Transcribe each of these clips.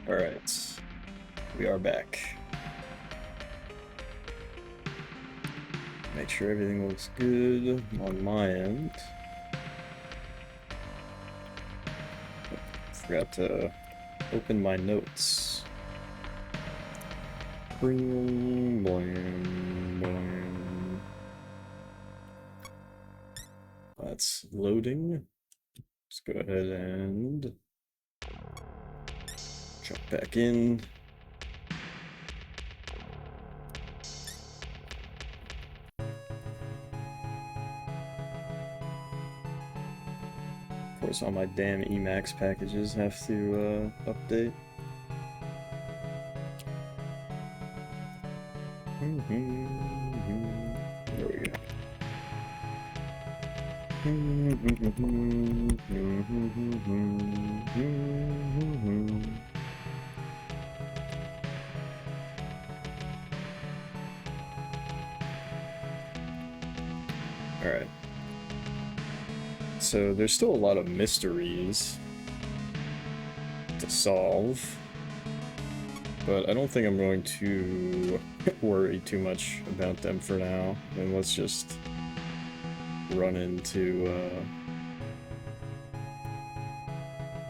Alright, we are back. Make sure everything looks good on my end. Forgot to open my notes. Bling, bling, bling. That's loading. Let's go ahead and jump back in. Of course, all my damn Emacs packages have to update. There we go. Alright. So there's still a lot of mysteries to solve, but I don't think I'm going to worry too much about them for now. And let's just run into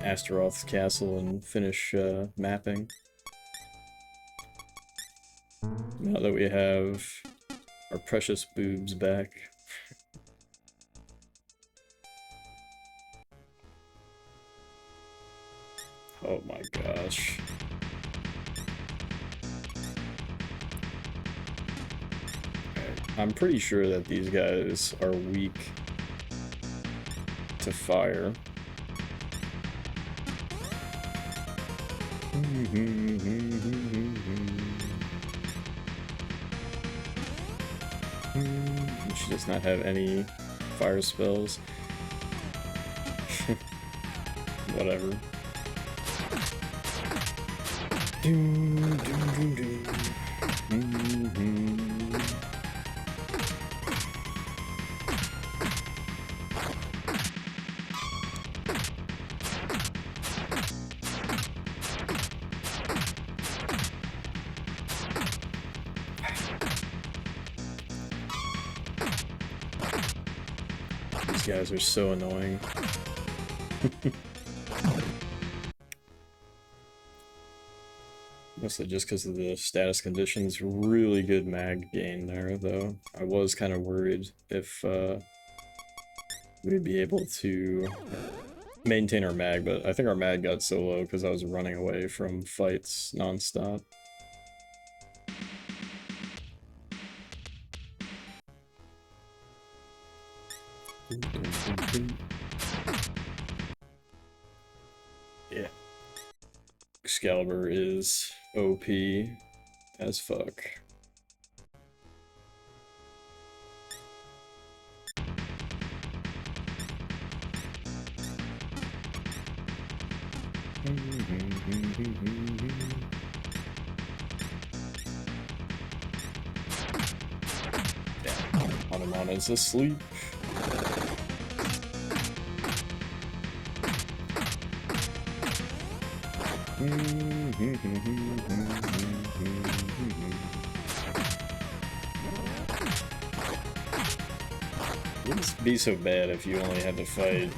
Astaroth's castle and finish mapping. Now that we have our precious boobs back. Oh my gosh. I'm pretty sure that these guys are weak to fire. She does not have any fire spells. Whatever. These guys are so annoying. Mostly just because of the status conditions. Really good mag gain there, though. I was kind of worried if we'd be able to maintain our mag, but I think our mag got so low because I was running away from fights non-stop. Yeah. Excalibur is OP as fuck. Hanamana's asleep. Wouldn't be so bad if you only had to fight,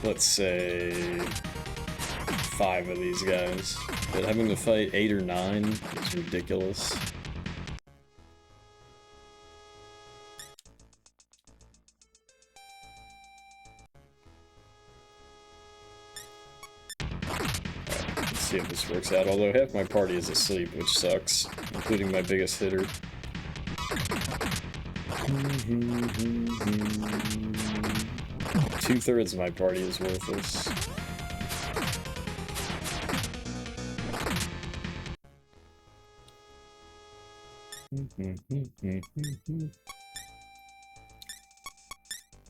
let's say, 5 of these guys, but having to fight 8 or 9 is ridiculous. Let's see if this works out, although half my party is asleep, which sucks, including my biggest hitter. Two-thirds of my party is worthless.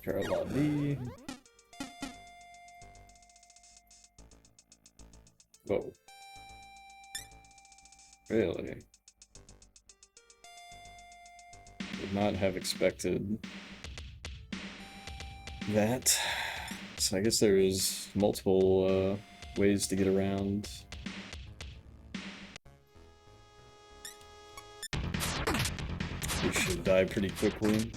Carla B. Whoa. Really? Would not have expected that. So I guess there's multiple ways to get around. We should die pretty quickly.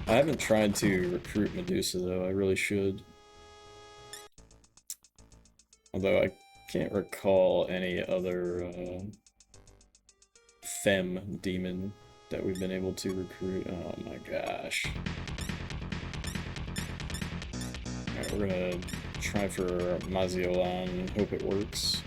I haven't tried to recruit Medusa though, I really should. Although I can't recall any other femme demon that we've been able to recruit. Oh my gosh. Alright, we're gonna try for Maziolan, hope it works.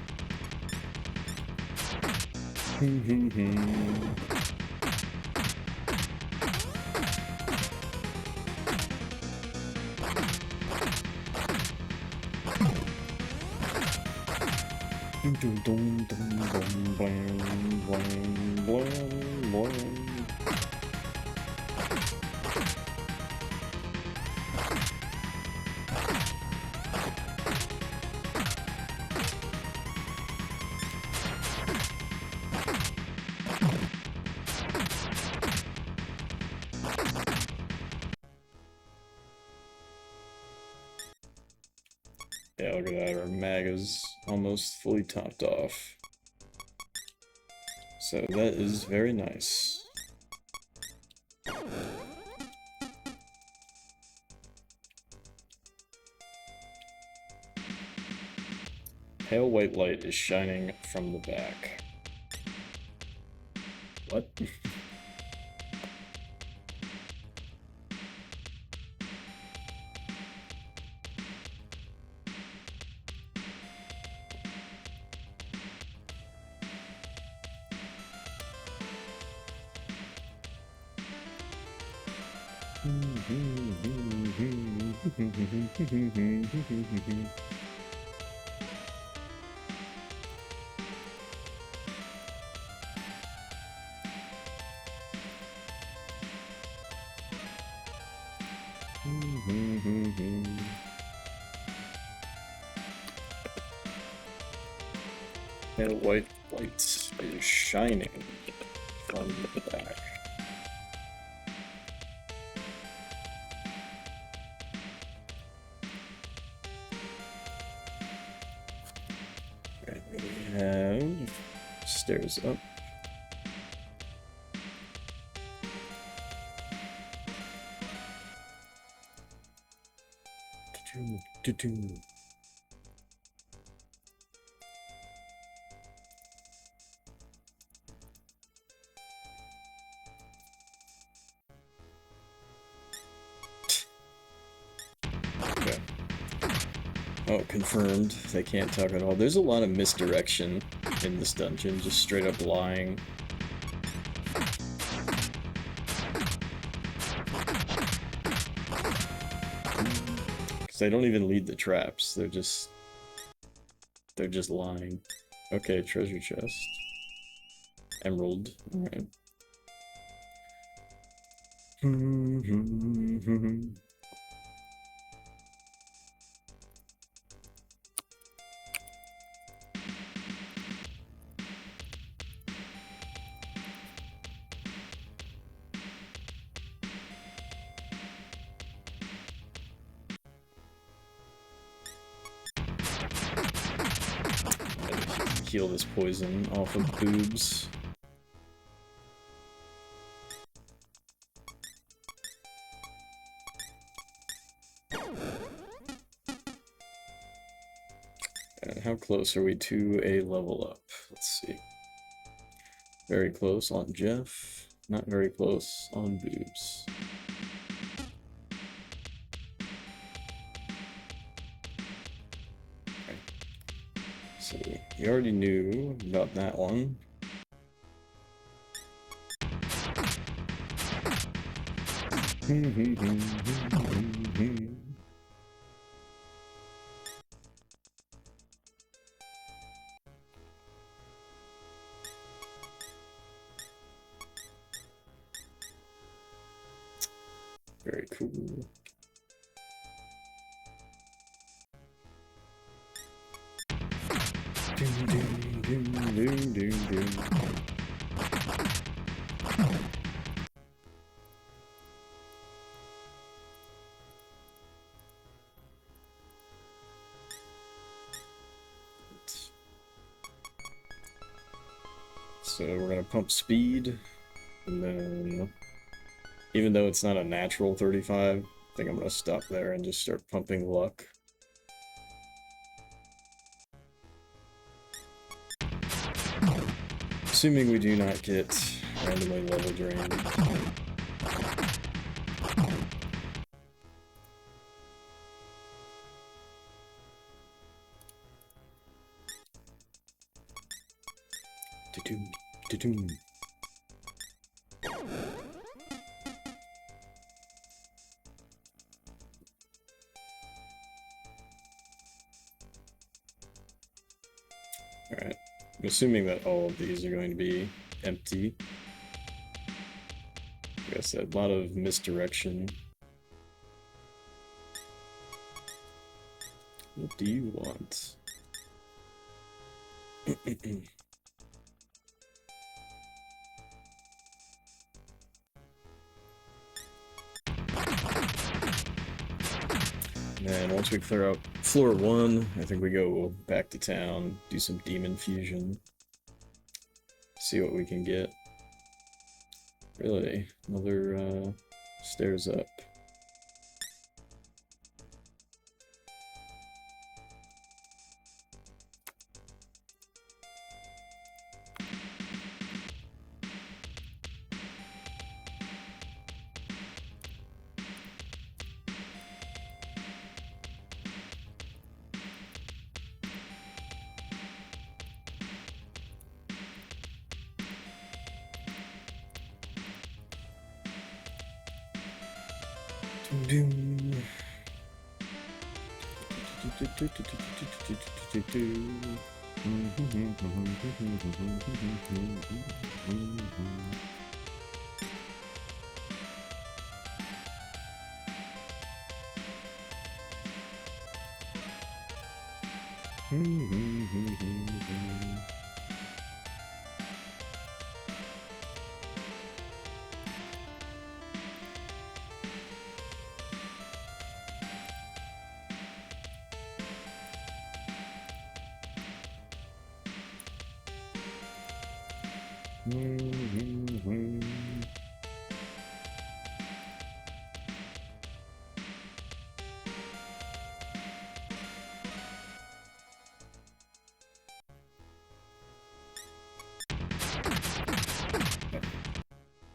Yeah, look at that, our mag is almost fully topped off. So that is very nice. Pale white light is shining from the back. What? Pale white light is shining from the back. Right, we have stairs up. Okay. Oh, confirmed. They can't talk at all. There's a lot of misdirection in this dungeon, just straight up lying. Because they don't even lead the traps, they're just lying. Okay, treasure chest. Emerald, alright. Heal this poison off of boobs. And how close are we to a level up? Let's see. Very close on Jeff, not very close on boobs. Okay. So you already knew about that one. Very cool. So we're gonna pump speed, and then, even though it's not a natural 35, I think I'm gonna stop there and just start pumping luck. Assuming we do not get randomly level drained. Do-doom, do-doom. Alright, I'm assuming that all of these are going to be empty. Like I said, a lot of misdirection. What do you want? And once we clear out floor 1, I think we go back to town, do some demon fusion, see what we can get. Really, another stairs up.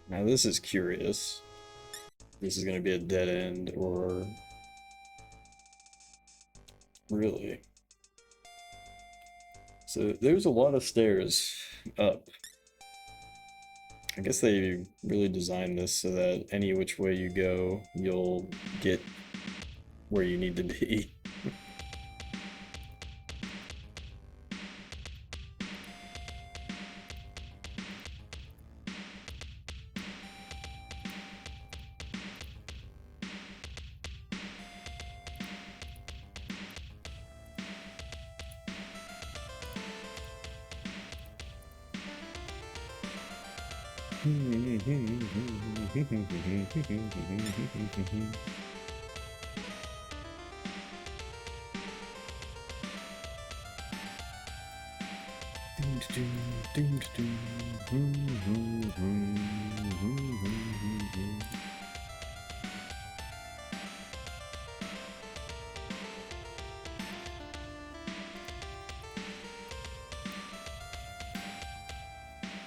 Now this is curious. This is going to be a dead end, or... Really? So there's a lot of stairs up. I guess they really designed this so that any which way you go, you'll get where you need to be.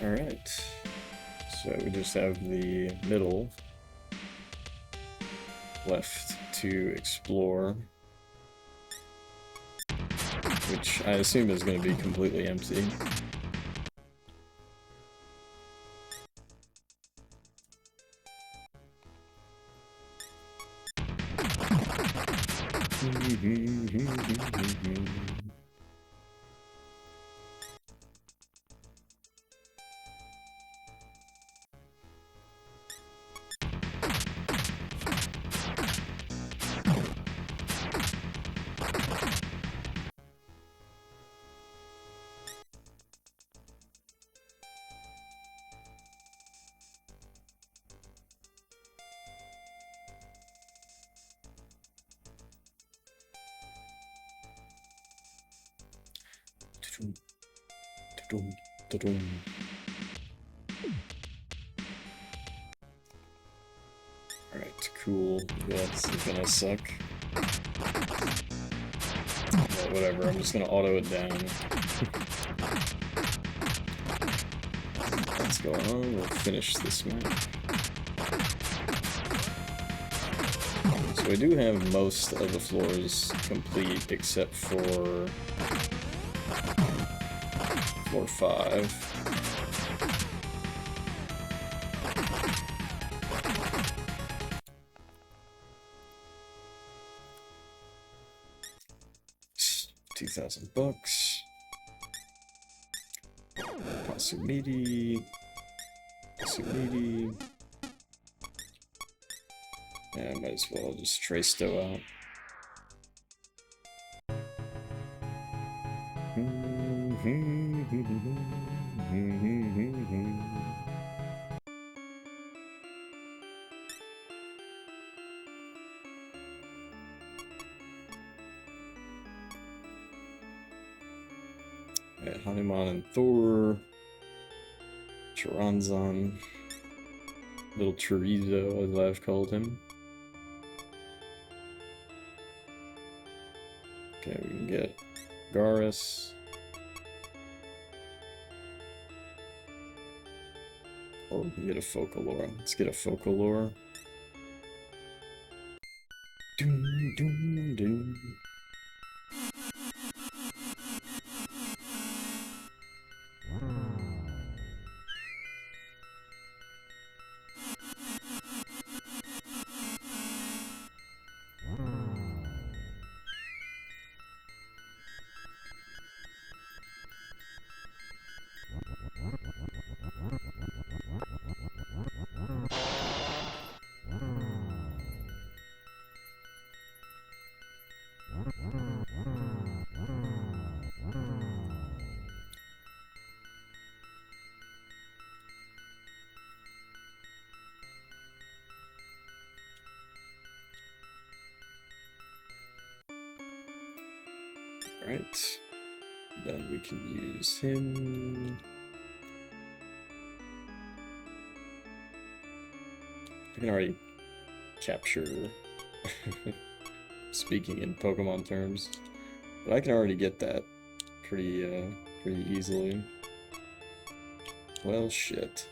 Alright, so we just have the middle left to explore, which I assume is going to be completely empty. Ta-dum. Alright, cool. Yeah, this is gonna suck. But whatever, I'm just gonna auto it down. Let's go on, we'll finish this map. So we do have most of the floors complete except for floor 5. $2,000. Pasumidi. Pasumidi. Yeah, I might as well just tray stow out. Alright, Hanuman and Thor. Chiranzan. Little chorizo, as I've called him. Okay, we can get Garrus. Or we can get a Focalore. Let's get a Focalore. Doom, doom, doom. Alright, then we can use him. I can already capture, speaking in Pokemon terms, but I can already get that pretty easily. Well, shit.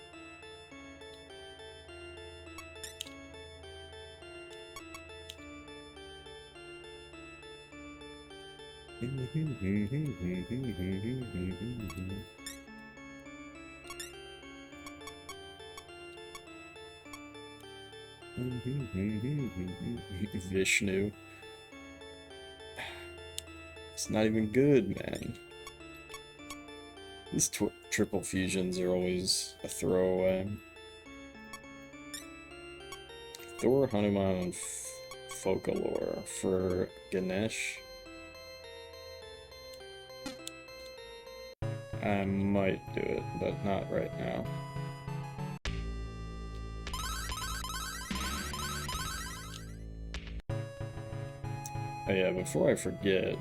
Vishnu. It's not even good, man. These triple fusions are always a throwaway. Thor, Hanuman, and Focalore for Ganesh. I might do it, but not right now. Oh yeah, before I forget,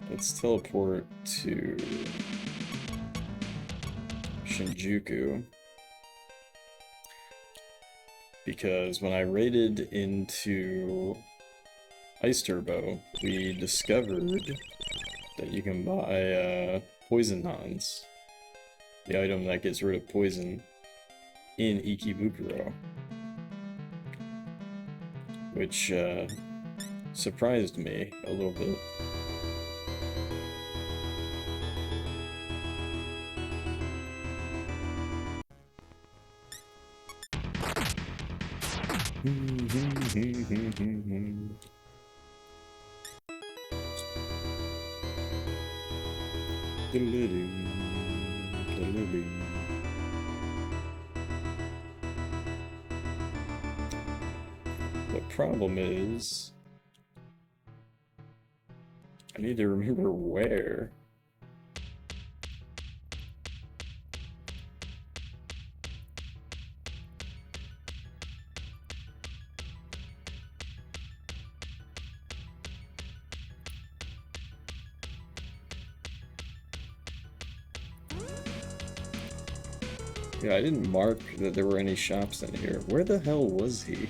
let's teleport to Shinjuku, because when I raided into Ice Turbo, we discovered that you can buy Poison Hans, the item that gets rid of poison, in Ikebukuro, which surprised me a little bit. The problem is, I need to remember where. Yeah, I didn't mark that there were any shops in here. Where the hell was he?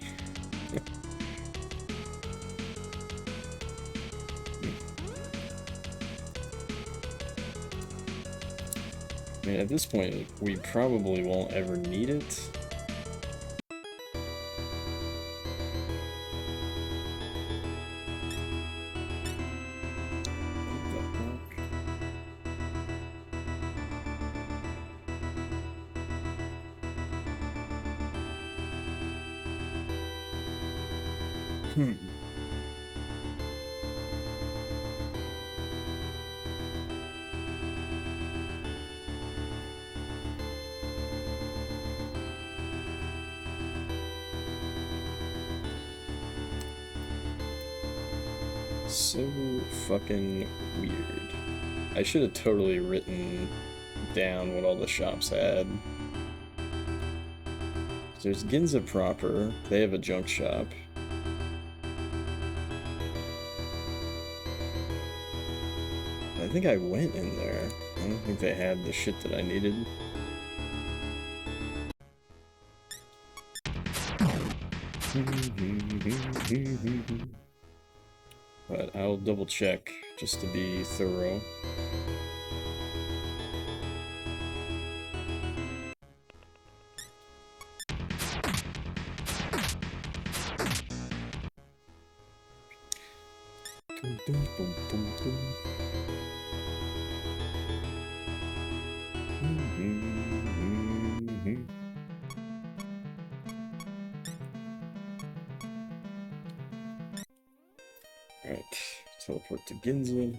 I mean, at this point, we probably won't ever need it. So fucking weird. I should have totally written down what all the shops had. There's Ginza proper. They have a junk shop. I think I went in there. I don't think they had the shit that I needed. But I'll double check just to be thorough. Alright, teleport to Ginza.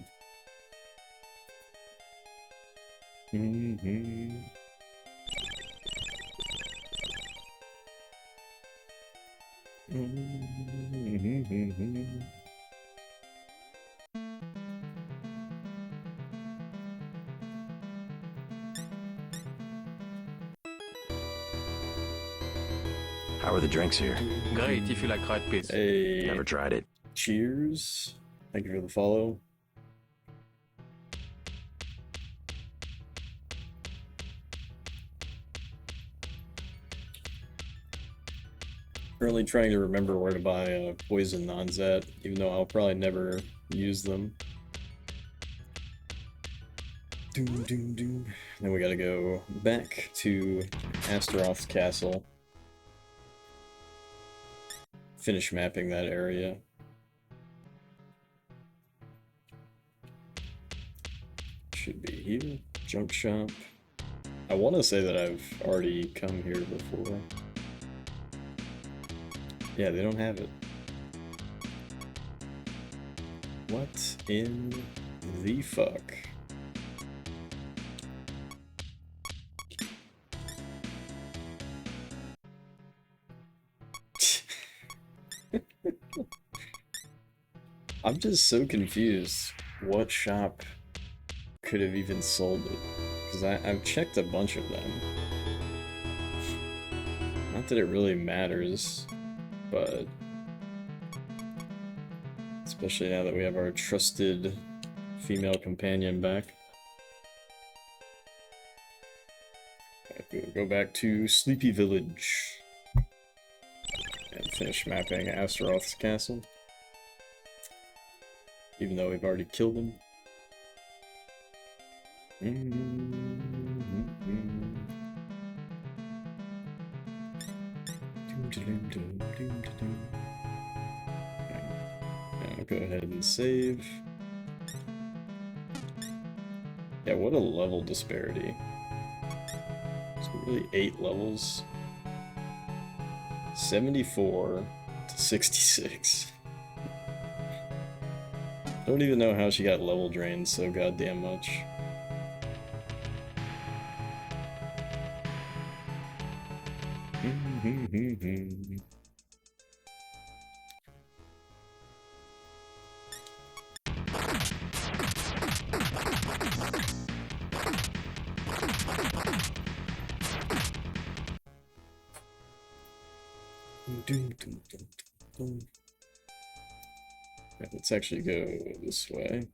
How are the drinks here? Great if you like red peas. Hey, Never tried it. cheers. Thank you for the follow. Currently trying to remember where to buy poison non-zat, even though I'll probably never use them. Then we gotta go back to Astaroth's castle. Finish mapping that area. Should be here. Junk shop. I want to say that I've already come here before. Yeah, they don't have it. What in the fuck? I'm just so confused. What shop could have even sold it? Because I've checked a bunch of them. Not that it really matters, but especially now that we have our trusted female companion back. We'll go back to Sleepy Village and finish mapping Astaroth's castle. Even though we've already killed him. I'll go ahead and save. Yeah, what a level disparity. It's really 8 levels. 74 to 66. Don't even know how she got level drained so goddamn much. Right, let's actually go this way.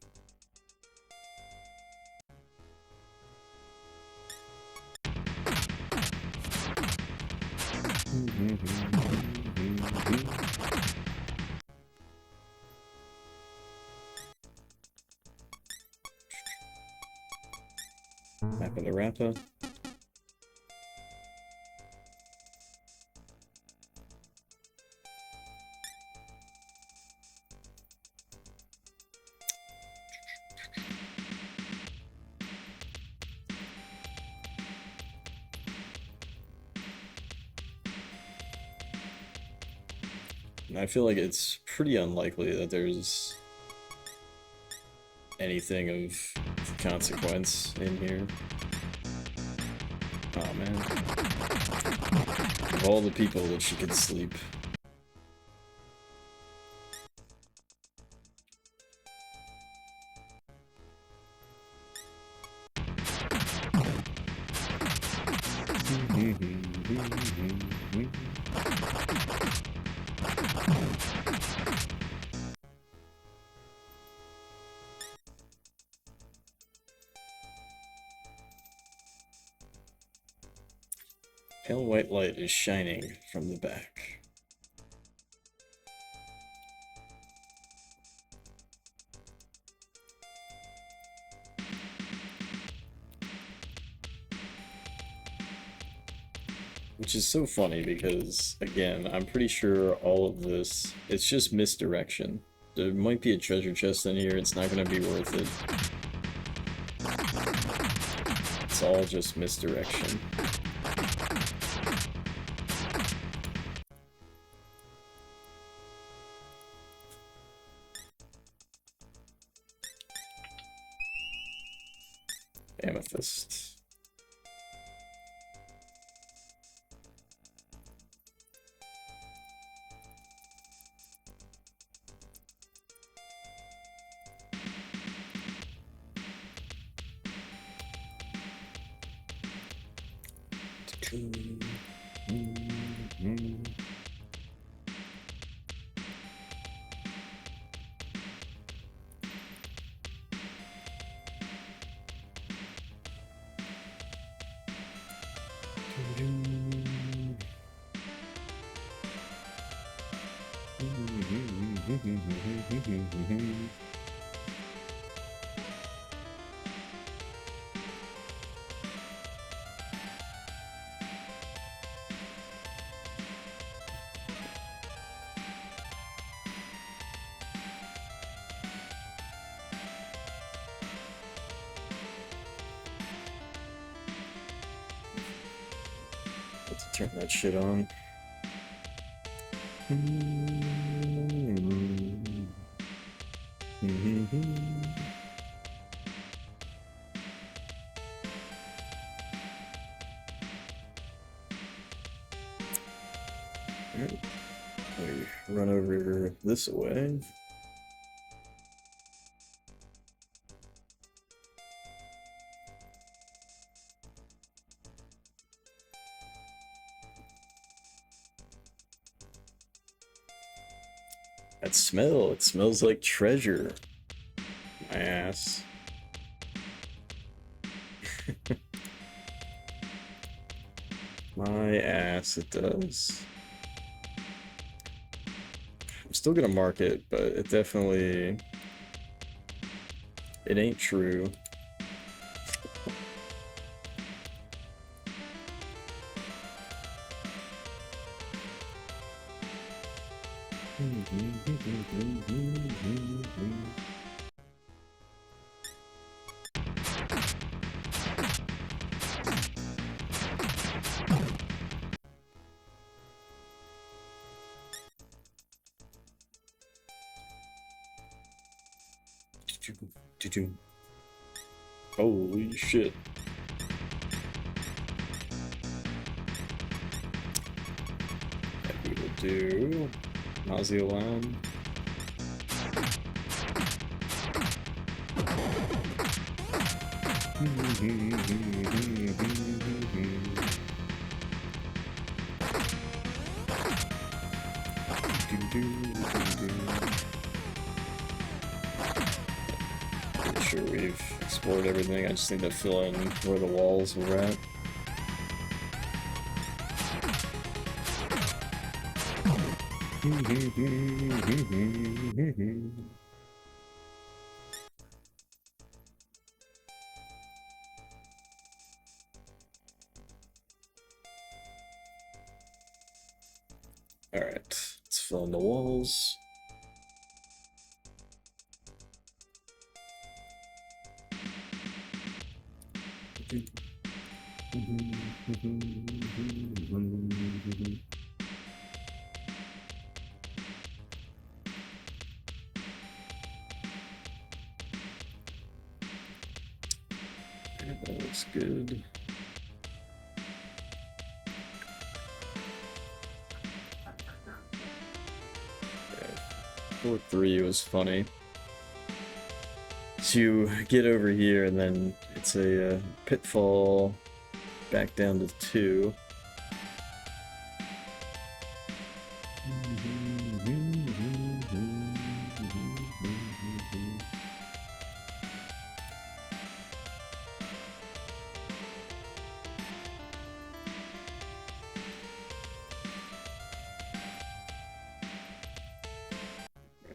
Map of the Rappa. And I feel like it's pretty unlikely that there's anything of consequence in here. Oh man. Of all the people that she could sleep. Pale white light is shining from the back. Which is so funny because, again, I'm pretty sure all of this, it's just misdirection. There might be a treasure chest in here, it's not going to be worth it. It's all just misdirection. Amethyst. Let's turn that shit on. We run over this way. That smell, it smells like treasure. My ass. My ass, it does. I'm still gonna mark it, but it definitely... It ain't true. Holy shit. That we will do nausea alarm. Pretty sure we've explored everything. I just need to fill in where the walls were at. Alright, let's fill in the walls. That looks good. Floor 3 was funny. So you get over here and then it's a pitfall back down to 2.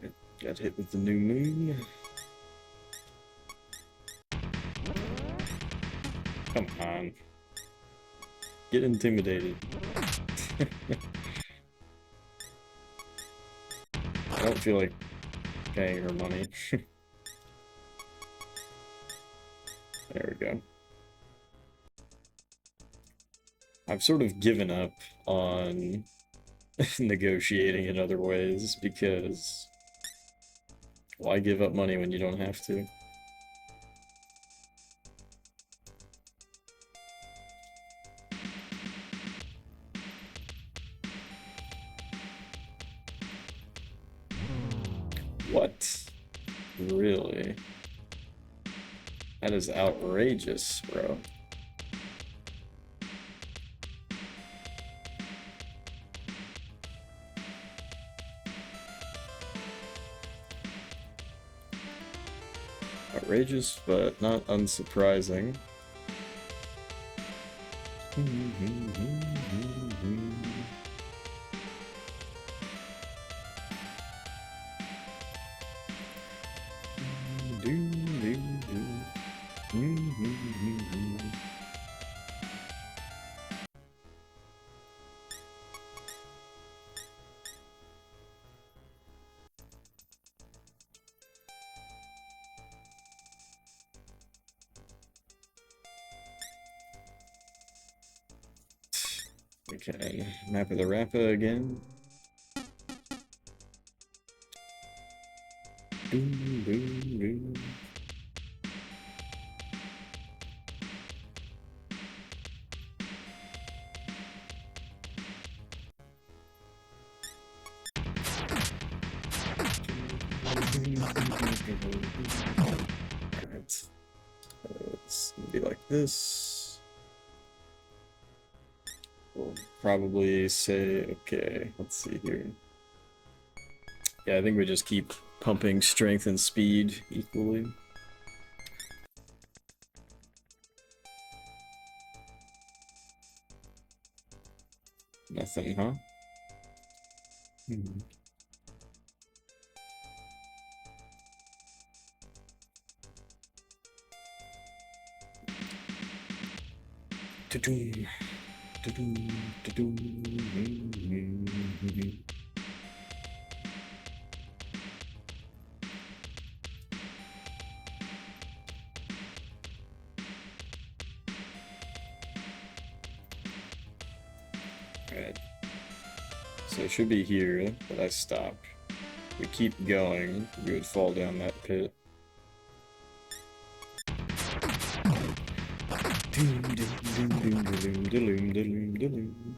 Right, got hit with the new moon. Come on. Get intimidated. I don't feel like paying her money. There we go. I've sort of given up on negotiating in other ways because why give up money when you don't have to? What? Really? That is outrageous, bro. Outrageous, but not unsurprising. Okay, map of the Rappa again. Boom, boom, boom. Alright. It's gonna be like this. We'll probably say, okay, let's see here. Yeah, I think we just keep pumping strength and speed equally. Nothing, huh? Ta-doom. Ta-doom, ta-doom. Alright. So it should be here, but I stop. We keep going, we would fall down that pit. Doom, doom, doom, doom, doom, doom, doom, doom.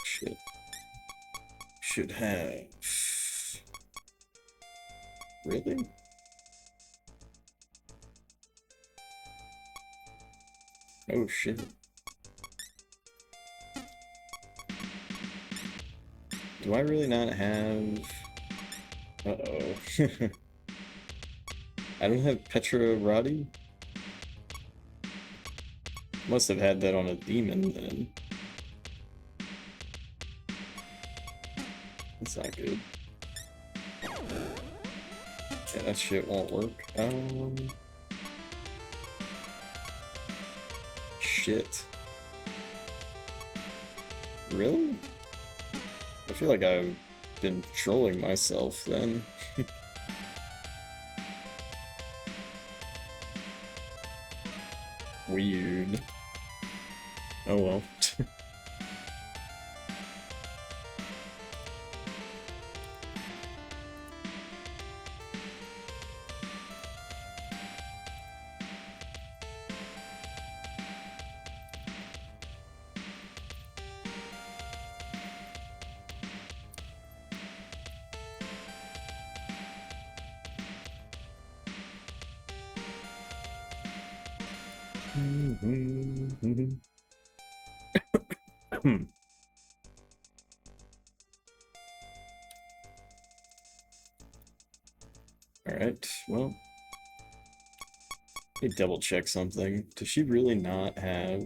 Shit. Should have. Really? Oh shit. Do I really not have... Uh-oh. I don't have Petra Roddy? Must have had that on a demon then. That's not good. Yeah, that shit won't work. Shit. Really? I feel like I've been trolling myself then. Weird. Oh well. Alright, well. Let me double check something. Does she really not have...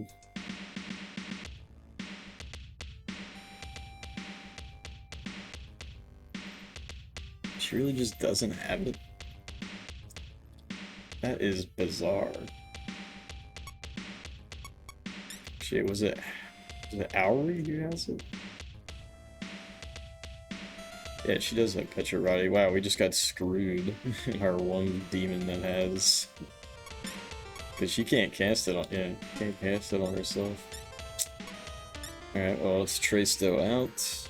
She really just doesn't have it? That is bizarre. Shit, was it Auri who has it? Yeah, she does have Petra. Wow, we just got screwed. Our one demon that has... Because she can't cast it on... Yeah, can't cast it on herself. Alright, well, let's trace Stow out.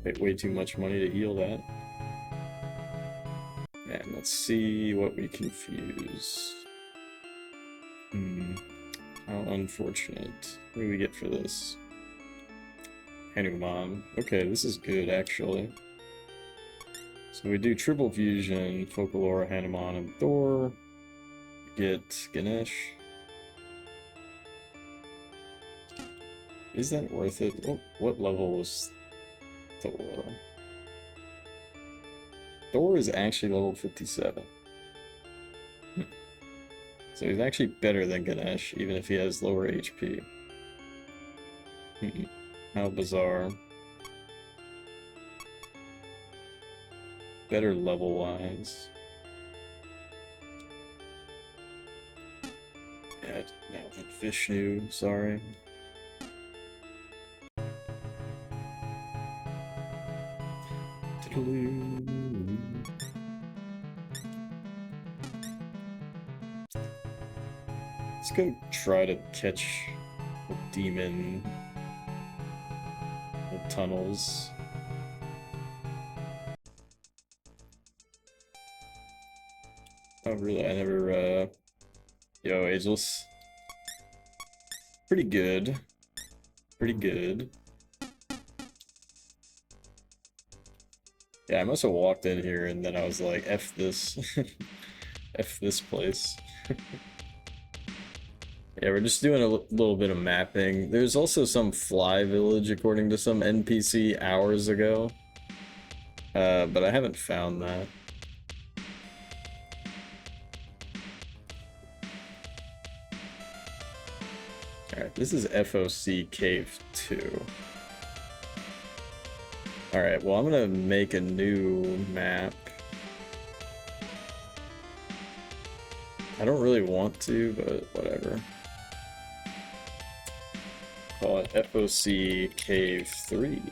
Paid way too much money to heal that. And let's see what we confuse. How unfortunate. What do we get for this? Hanuman. Okay, this is good, actually. So we do triple fusion, Focal Hanuman, and Thor. Get Ganesh. Is that worth it? What level was Thor? Thor is actually level 57. So he's actually better than Ganesh, even if he has lower HP. How bizarre. Better level-wise. Yeah, no, Vishnu, sorry. Let's go try to catch a demon in tunnels. Oh really, I never, Yo, Ageless. Pretty good. Pretty good. Yeah, I must have walked in here and then I was like, F this. F this place. Yeah, we're just doing a little bit of mapping. There's also some fly village according to some NPC hours ago. But I haven't found that. Alright, this is FOC Cave 2. Alright, well I'm gonna make a new map. I don't really want to, but whatever. Call it FOC Cave 3.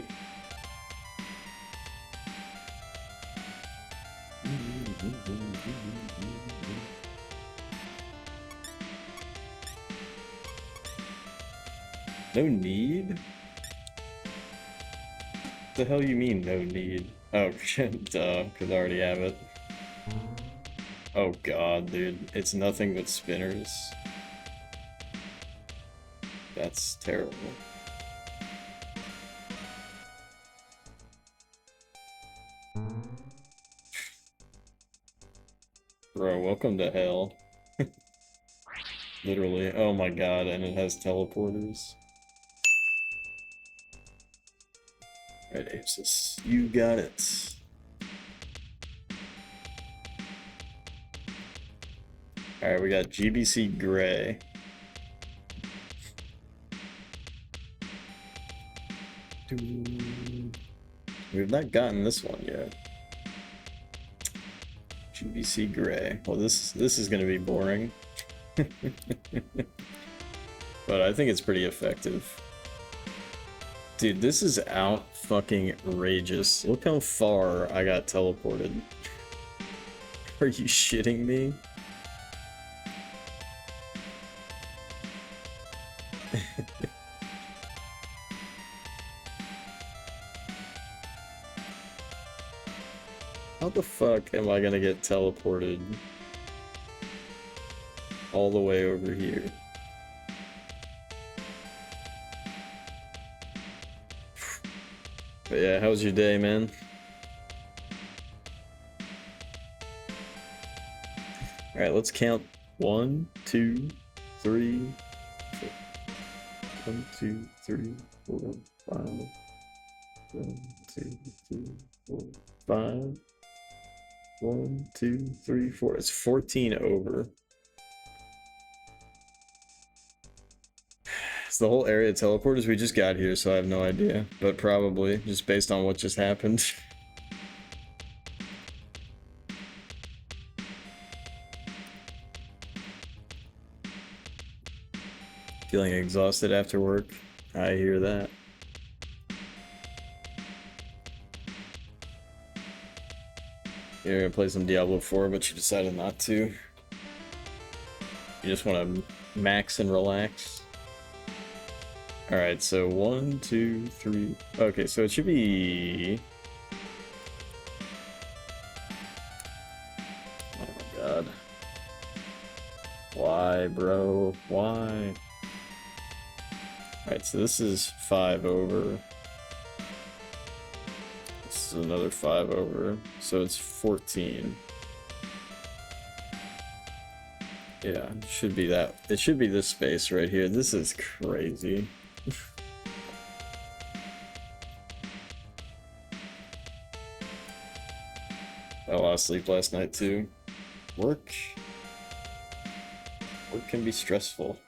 No need? What the hell you mean, no need? Oh, duh, because I already have it. Oh god, dude, it's nothing but spinners. That's terrible. Bro, welcome to hell. Literally. Oh my god, and it has teleporters. Alright, Apsis, you got it. Alright, we got GBC Gray. We've not gotten this one yet. GBC Gray. Well, this is gonna be boring. But I think it's pretty effective. Dude, this is out fucking outrageous. Look how far I got teleported. Are you shitting me? How the fuck am I gonna get teleported all the way over here? But yeah, how's your day, man? Alright, let's count 1, 2, 3, 4. 1, 2, 3, 4, 5. 1, 2, 3, 4, 5. 1, 2, 3, 4. It's 14 over. It's the whole area of teleporters. We just got here, so I have no idea. But probably, just based on what just happened. Feeling exhausted after work. I hear that. You're gonna play some Diablo 4, but you decided not to. You just want to max and relax. Alright, so 1, 2, 3. Okay, so it should be. Oh my god. Why, bro? Why? Alright, so this is 5 over. This is another 5 over. So it's 14. Yeah, it should be that. It should be this space right here. This is crazy. I lost sleep last night too. Work can be stressful.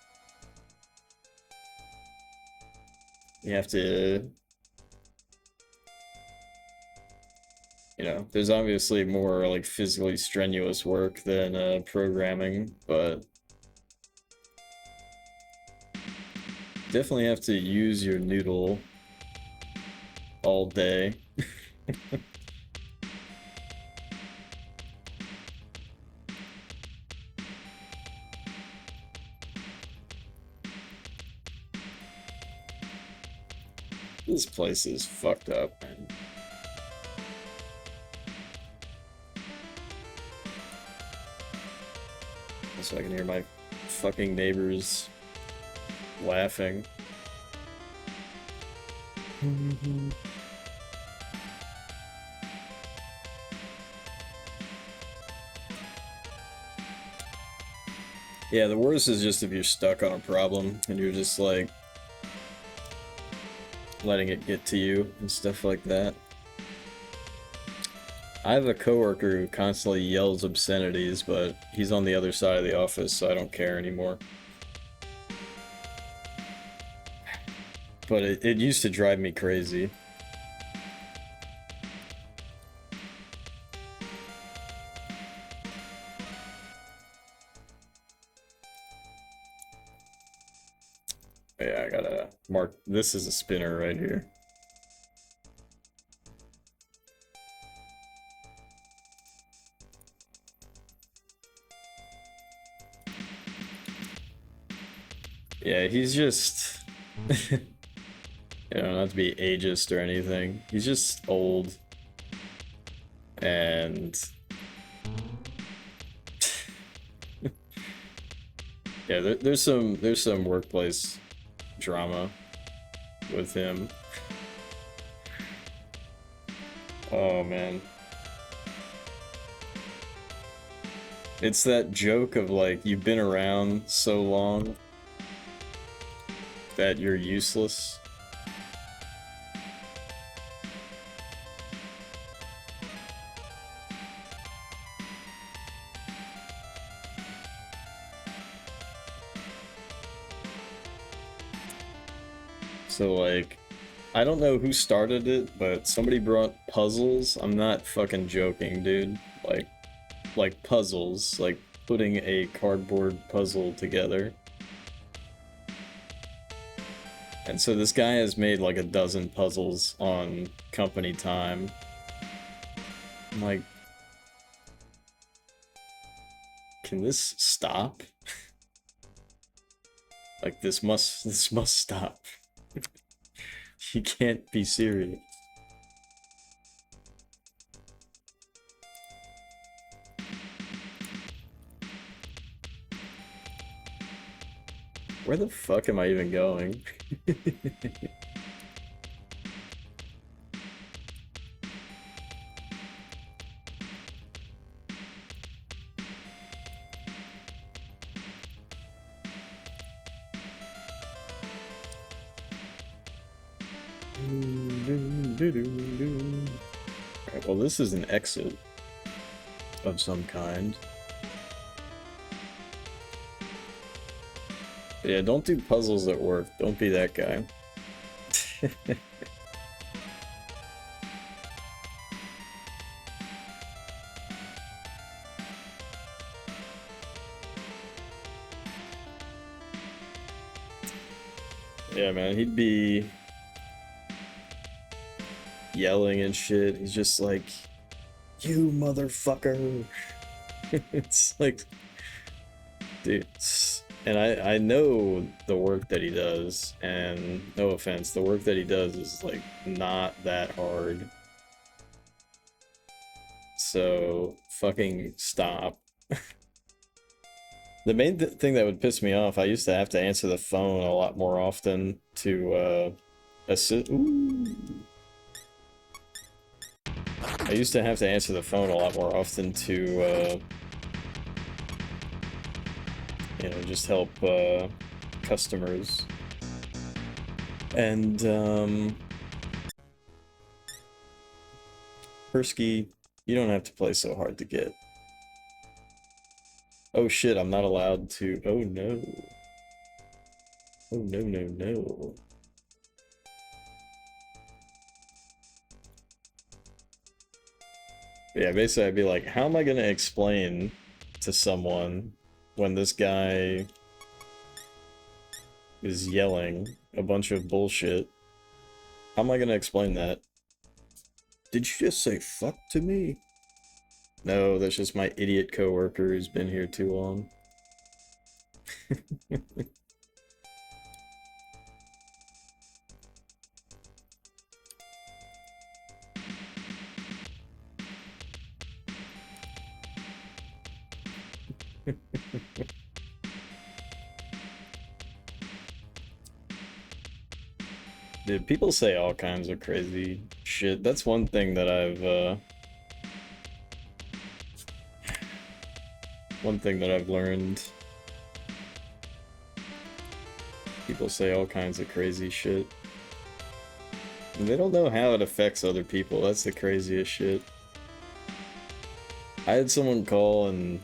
You have to, you know, there's obviously more like physically strenuous work than programming, but definitely have to use your noodle all day. This place is fucked up, man. So I can hear my fucking neighbors laughing. Yeah, the worst is just if you're stuck on a problem and you're just like letting it get to you and stuff like that. I have a coworker who constantly yells obscenities, but he's on the other side of the office, so I don't care anymore. But it used to drive me crazy. Yeah, I gotta mark. This is a spinner right here. Yeah, he's just, you know, not to be ageist or anything. He's just old. And yeah, there's some workplace drama with him. Oh man. It's that joke of like, you've been around so long that you're useless. So like, I don't know who started it, but somebody brought puzzles. I'm not fucking joking, dude. Like puzzles, like putting a cardboard puzzle together. And so this guy has made like a dozen puzzles on company time. I'm like, can this stop? Like this must stop. You can't be serious. Where the fuck am I even going? Alright, well this is an exit of some kind. But yeah, don't do puzzles at work. Don't be that guy. Yeah, man, he'd be yelling and shit. He's just like, you motherfucker. It's like, dude. And I know the work that he does, and no offense, the work that he does is like not that hard. So fucking stop. The main thing that would piss me off, I used to have to answer the phone a lot more often to assist. Ooh. I used to have to answer the phone a lot more often to you know, just help customers. And Persky, you don't have to play so hard to get. Oh shit, I'm not allowed to. Oh no. Oh no, no, no. Yeah, basically I'd be like, how am I gonna explain to someone when this guy is yelling a bunch of bullshit? How am I gonna explain that? Did you just say fuck to me? No, that's just my idiot coworker who's been here too long. Dude, people say all kinds of crazy shit. That's one thing that I've learned. People say all kinds of crazy shit. And they don't know how it affects other people. That's the craziest shit. I had someone call and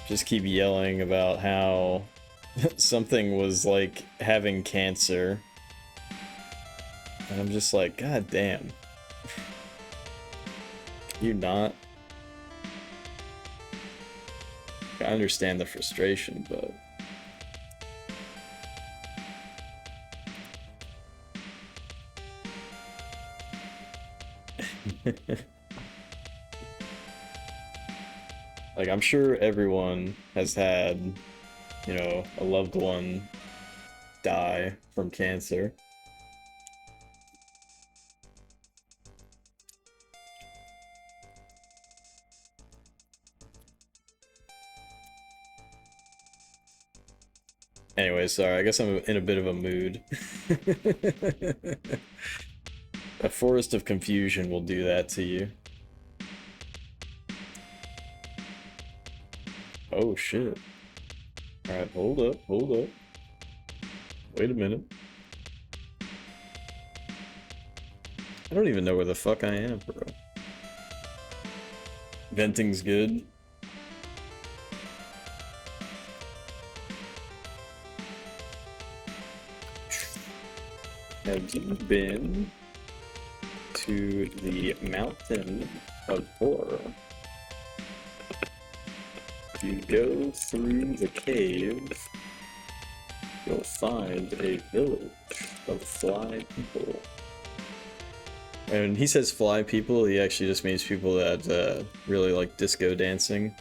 just keep yelling about how something was like having cancer. And I'm just like, God damn. You not? I understand the frustration, but like, I'm sure everyone has had, you know, a loved one die from cancer. Anyway, sorry, I guess I'm in a bit of a mood. A forest of confusion will do that to you. Oh shit. Alright, hold up, hold up. Wait a minute. I don't even know where the fuck I am, bro. Venting's good. Have you been to the Mountain of Horror? If you go through the cave, you'll find a village of fly people. And he says fly people, he actually just means people that really like disco dancing.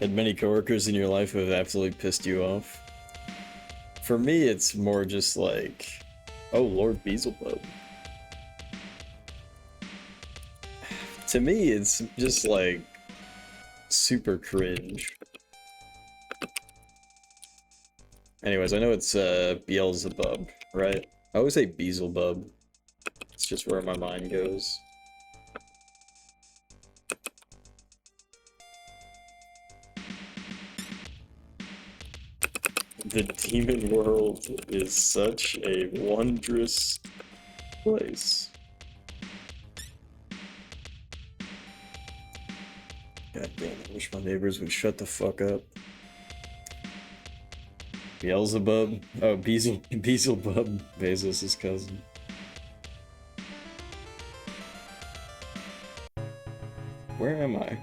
Had many coworkers in your life who have absolutely pissed you off? For me, it's more just like, oh, Lord Beelzebub. To me, it's just like super cringe. Anyways, I know it's Beelzebub, right? I always say Beelzebub. It's just where my mind goes. The demon world is such a wondrous place. God damn, I wish my neighbors would shut the fuck up. Beelzebub? Oh, Beelzebub, Bezos' cousin. Where am I?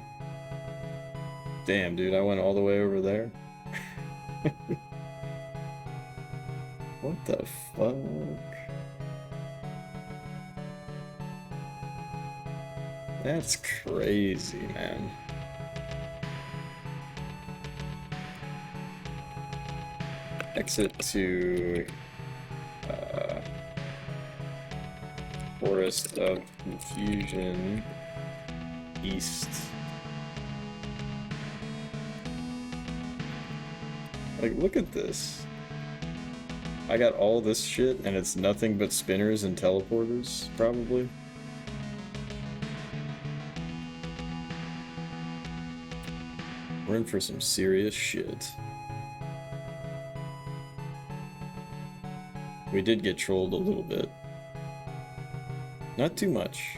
Damn, dude, I went all the way over there. What the fuck? That's crazy, man. Exit to Forest of Confusion East. Like, look at this. I got all this shit and it's nothing but spinners and teleporters, probably. We're in for some serious shit. We did get trolled a little bit. Not too much.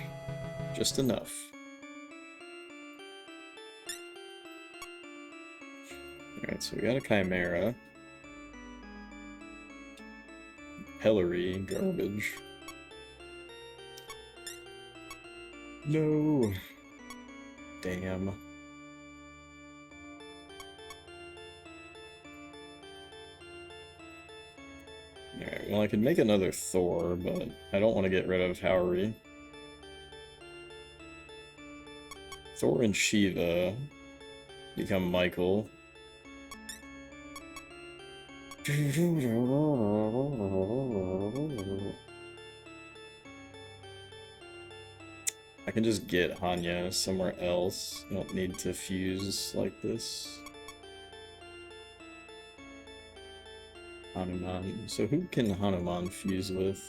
Just enough. Alright, so we got a Chimera. Pellery, garbage. No. Damn. Alright, well I could make another Thor, but I don't want to get rid of Howery. Thor and Shiva become Michael. I can just get Hanya somewhere else. I don't need to fuse like this. Hanuman. So who can Hanuman fuse with?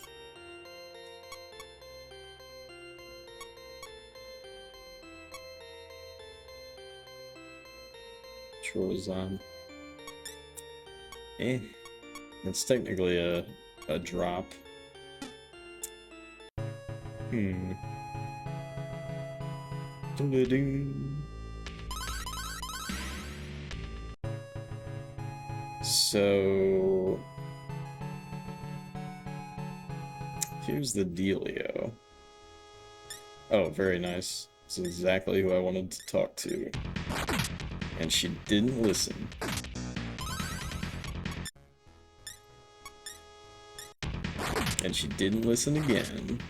Chorzan. It's technically a drop. So here's the dealio. Oh, very nice. This is exactly who I wanted to talk to. And she didn't listen. And she didn't listen again.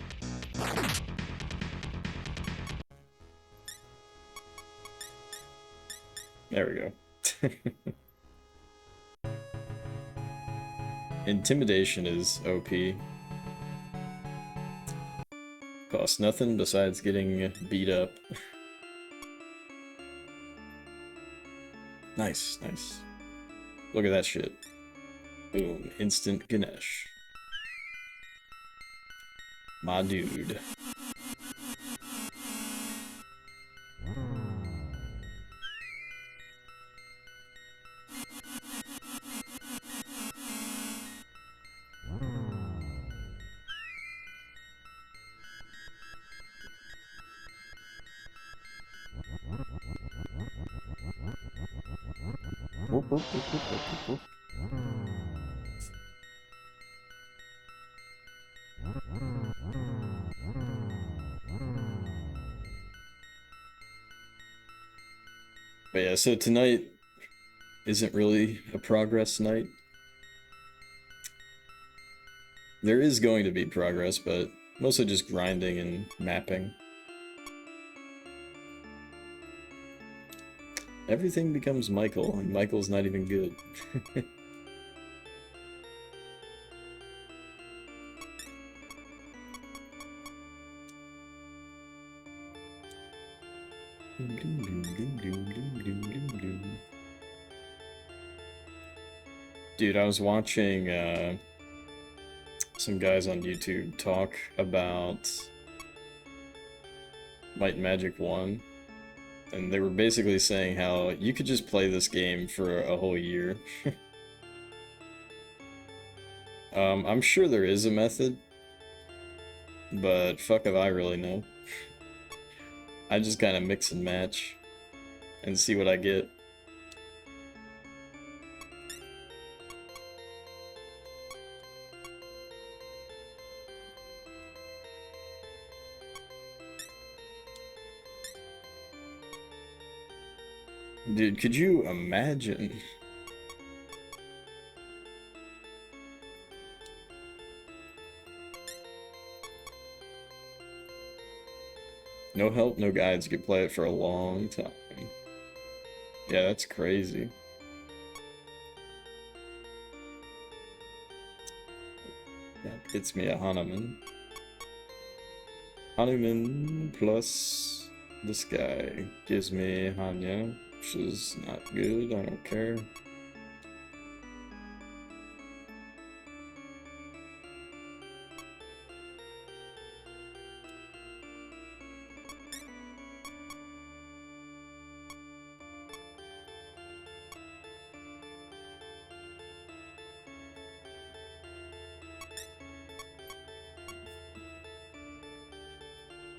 There we go. Intimidation is OP. Costs nothing besides getting beat up. Nice, nice. Look at that shit. Boom, instant Ganesh. My dude. But yeah, so tonight isn't really a progress night. There is going to be progress, but mostly just grinding and mapping. Everything becomes Michael, and Michael's not even good. Dude, I was watching some guys on YouTube talk about Might and Magic 1, and they were basically saying how you could just play this game for a whole year. I'm sure there is a method, but fuck if I really know. I just kind of mix and match and see what I get. Dude, could you imagine? No help, no guides. You could play it for a long time. Yeah, that's crazy. That gets me a Hanuman. Hanuman plus this guy gives me Hanya, which is not good. I don't care.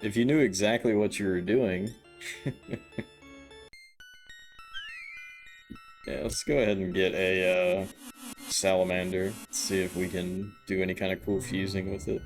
If you knew exactly what you were doing. Yeah, let's go ahead and get a salamander. Let's see if we can do any kind of cool fusing with it.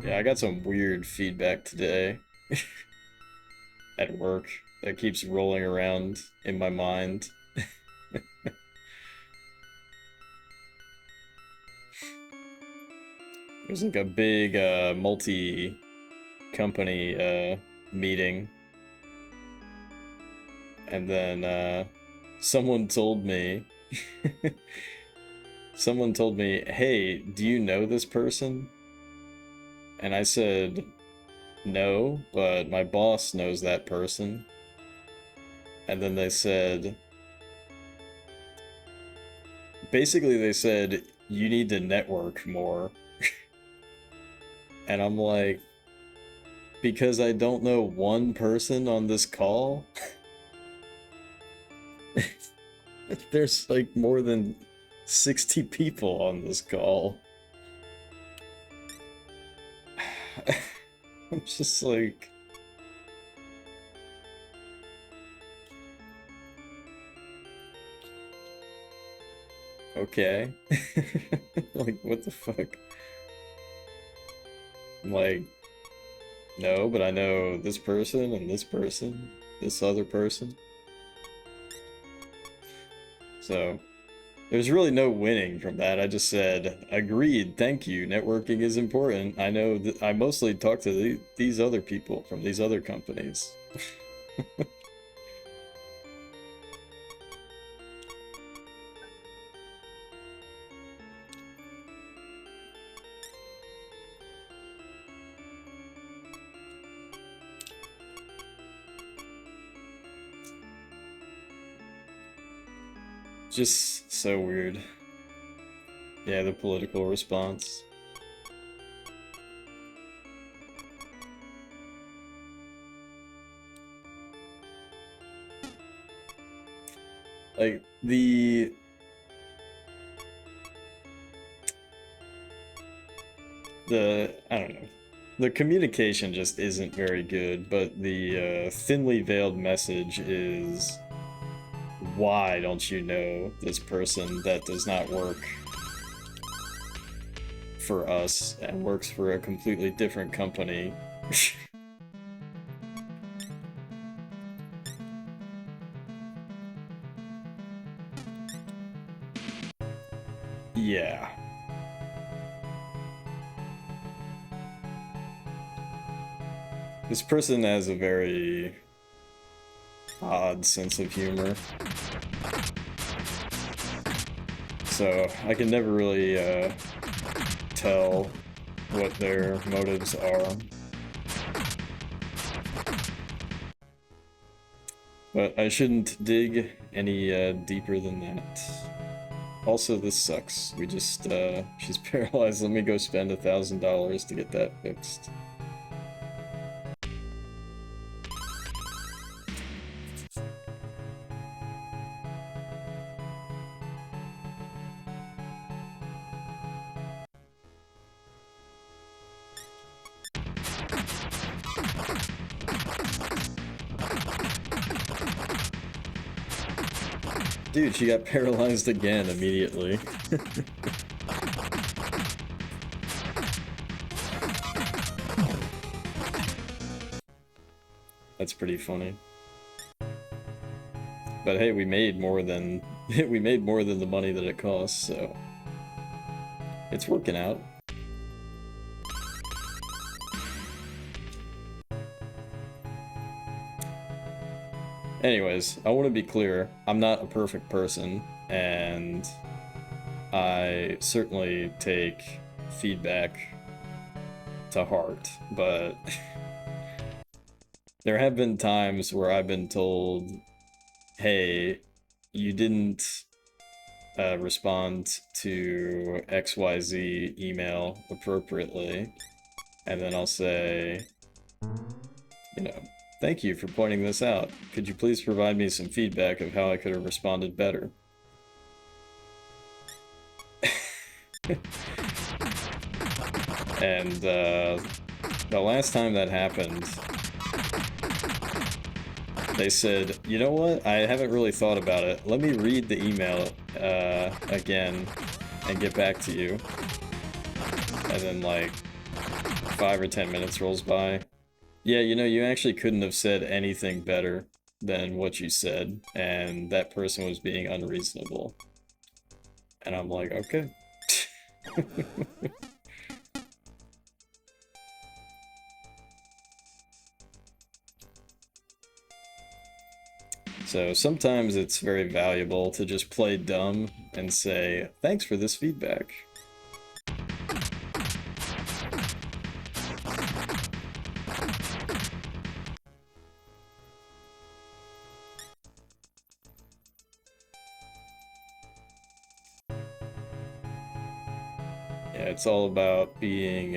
Yeah, I got some weird feedback today at work that keeps rolling around in my mind. There's like a big multi-company meeting, and then someone told me someone told me, "Hey, do you know this person?" And I said, "No, but my boss knows that person." And then they said, basically they said, "You need to network more." And I'm like, because I don't know one person on this call? There's like more than 60 people on this call. I'm just like... Okay. Like, what the fuck? I'm like, no, but I know this person and this person, this other person. So, there's really no winning from that. I just said, agreed, thank you, networking is important. I know that I mostly talk to these other people from these other companies. Just so weird. Yeah, the political response. Like, I don't know. The communication just isn't very good, but the thinly veiled message is, why don't you know this person that does not work for us and works for a completely different company? Yeah. This person has a very odd sense of humor. So I can never really tell what their motives are. But I shouldn't dig any deeper than that. Also, this sucks. We just, she's paralyzed. Let me go spend $1,000 to get that fixed. Dude, she got paralyzed again immediately. That's pretty funny. But hey, we made more than we made more than the money that it costs, so it's working out. Anyways, I want to be clear, I'm not a perfect person, and I certainly take feedback to heart, but there have been times where I've been told, hey, you didn't respond to XYZ email appropriately, and then I'll say, you know, thank you for pointing this out. Could you please provide me some feedback of how I could have responded better? And the last time that happened, they said, you know what, I haven't really thought about it. Let me read the email again and get back to you. And then like 5 or 10 minutes rolls by. Yeah, you know, you actually couldn't have said anything better than what you said, and that person was being unreasonable. And I'm like, okay. So sometimes it's very valuable to just play dumb and say, thanks for this feedback. Yeah, it's all about being,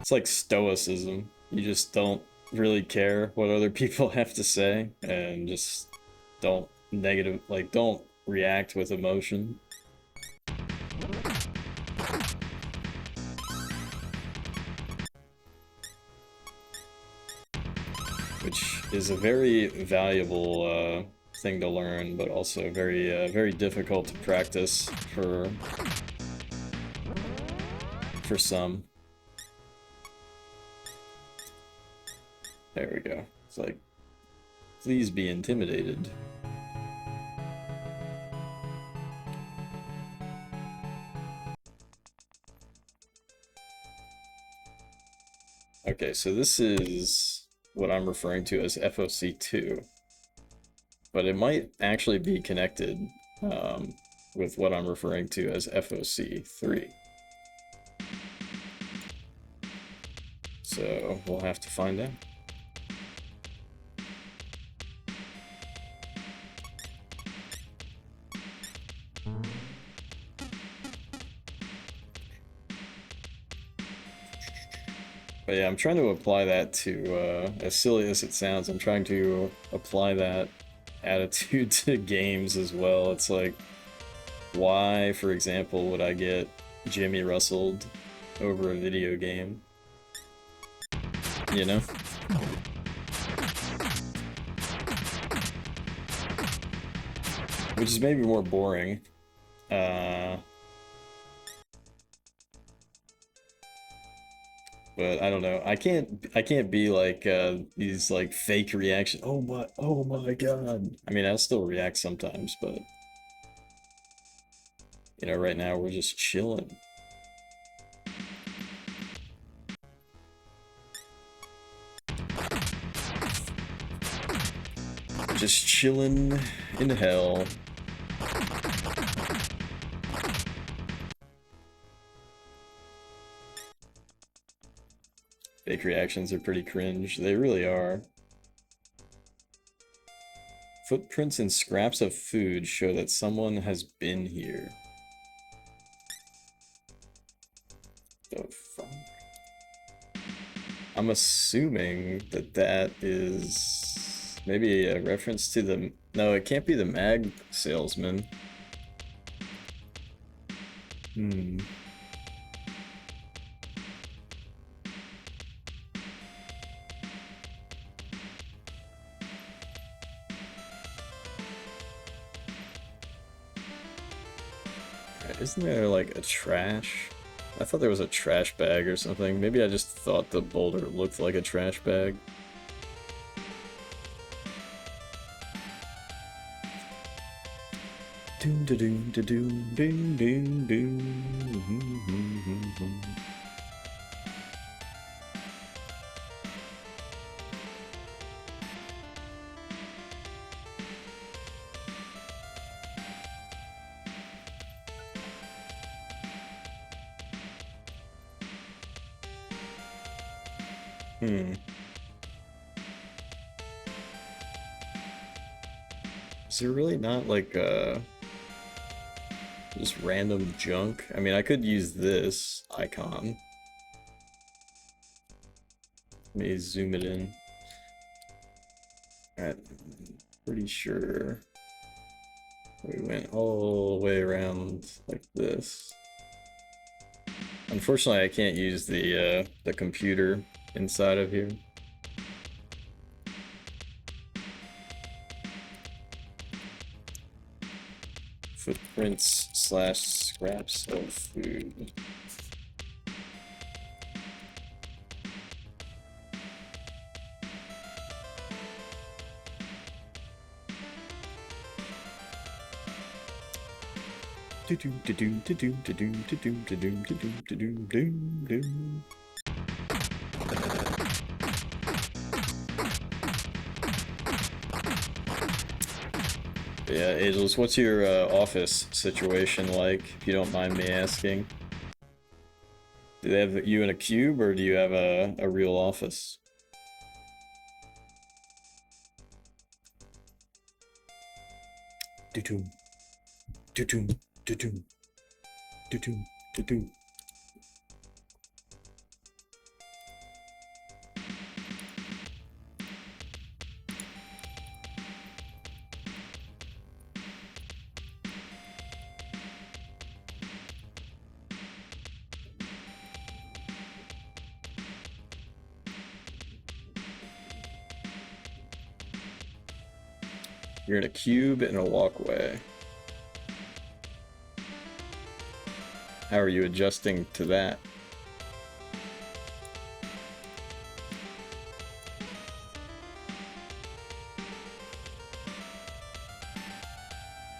it's like stoicism. You just don't really care what other people have to say, and just don't don't react with emotion. Which is a very valuable thing to learn, but also very difficult to practice for some. There we go. It's like, please be intimidated. Okay, so this is what I'm referring to as FOC 2. But it might actually be connected with what I'm referring to as FOC 3. So we'll have to find out. But yeah, I'm trying to apply that to, as silly as it sounds, I'm trying to apply that attitude to games as well. It's like, why, for example, would I get Jimmy Russled over a video game? You know? Which is maybe more boring. But I don't know. I can't be like these like fake reaction. Oh my god. I mean, I'll still react sometimes, but you know, right now we're just chilling. Just chilling in hell. Fake reactions are pretty cringe. They really are. Footprints and scraps of food show that someone has been here. The fuck? I'm assuming that that is maybe a reference to the... No, it can't be the mag salesman. Isn't there like a trash? I thought there was a trash bag or something. Maybe I just thought the boulder looked like a trash bag. Doom da doom da doom doom doom doom. Is there really not like just random junk? I mean, I could use this icon. Let me zoom it in. Alright, pretty sure we went all the way around like this. Unfortunately, I can't use the computer inside of here. Footprints / scraps of food. Yeah, Ageless, what's your office situation like, if you don't mind me asking? Do they have you in a cube, or do you have a real office? Do-doom. Do-doom. Do-doom. Do-doom. Do-doom. You're in a cube in a walkway. How are you adjusting to that?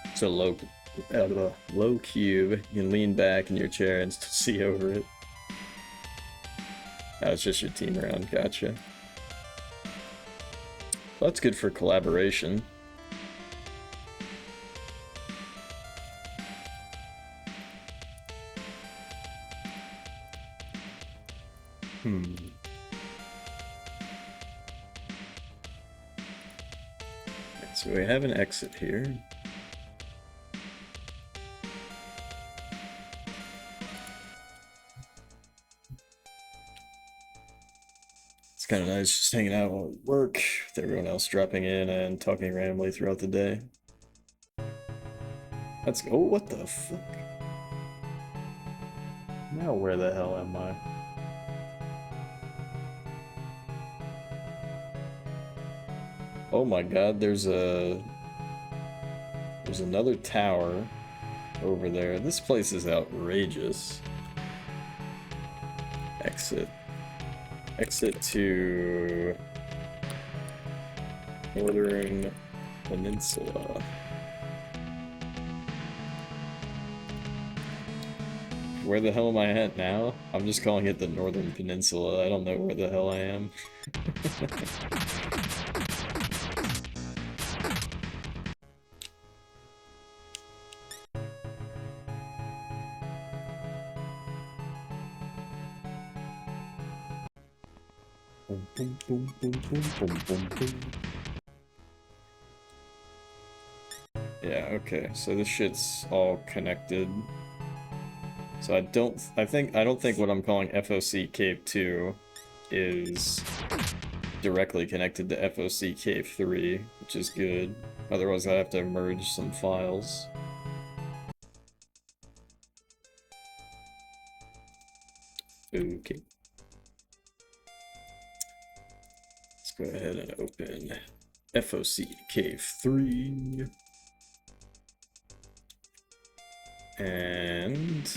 It's a low cube. You can lean back in your chair and see over it. Oh, it's just your team around. Gotcha. Well, that's good for collaboration. So we have an exit here. kind of nice just hanging out while we work, with everyone else dropping in and talking randomly throughout the day. Let's go. Oh, what the fuck? Now where the hell am I? Oh my god, there's another tower over there. This place is outrageous. Exit. Exit to Northern Peninsula. Where the hell am I at now? I'm just calling it the Northern Peninsula. I don't know where the hell I am. Boom, boom, boom, boom, boom, boom, boom, boom. Yeah, okay, so this shit's all connected. So I don't think what I'm calling FOC Cave 2 is directly connected to FOC Cave 3, which is good. Otherwise I have to merge some files. Okay. Let's go ahead and open FOC Cave 3. And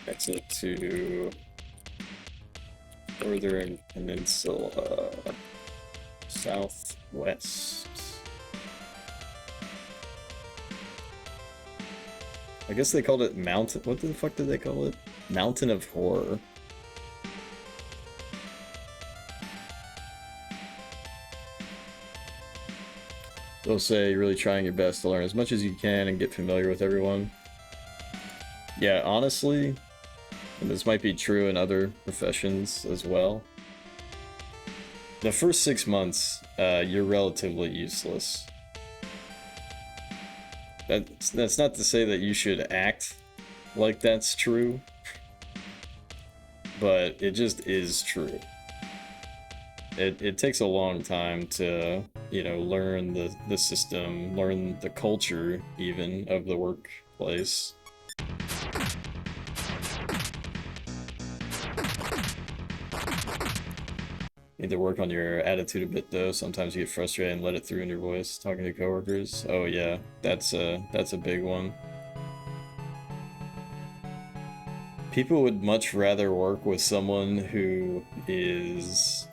exit to Northern Peninsula southwest. I guess they called it Mountain. What the fuck did they call it? Mountain of Horror. They'll say you're really trying your best to learn as much as you can and get familiar with everyone. Yeah, honestly, and this might be true in other professions as well, the first 6 months, you're relatively useless. That's not to say that you should act like that's true, but it just is true. It takes a long time to, you know, learn the system, learn the culture even of the workplace. Need to work on your attitude a bit though. Sometimes you get frustrated and let it through in your voice talking to coworkers. Oh yeah, that's a big one. People would much rather work with someone who is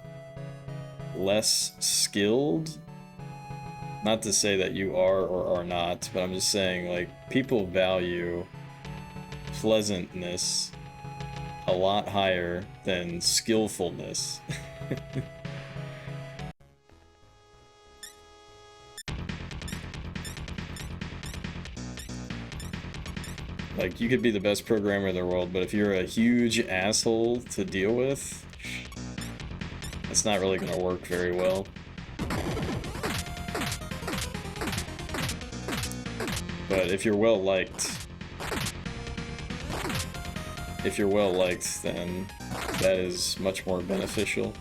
less skilled. Not to say that you are or are not, but I'm just saying, like, people value pleasantness a lot higher than skillfulness. Like, you could be the best programmer in the world, but if you're a huge asshole to deal with, it's not really gonna work very well. But if you're well liked, then that is much more beneficial.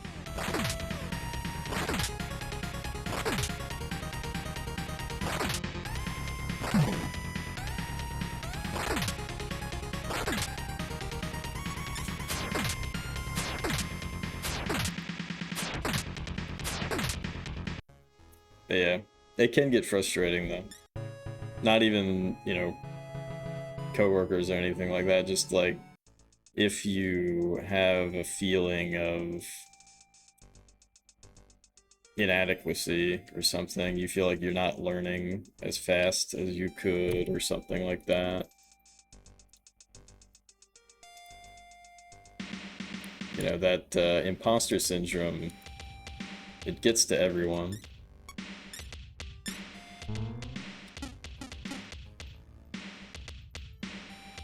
But yeah, it can get frustrating though. Not even, you know, coworkers or anything like that, just like if you have a feeling of inadequacy or something, you feel like you're not learning as fast as you could or something like that. You know, that imposter syndrome, it gets to everyone.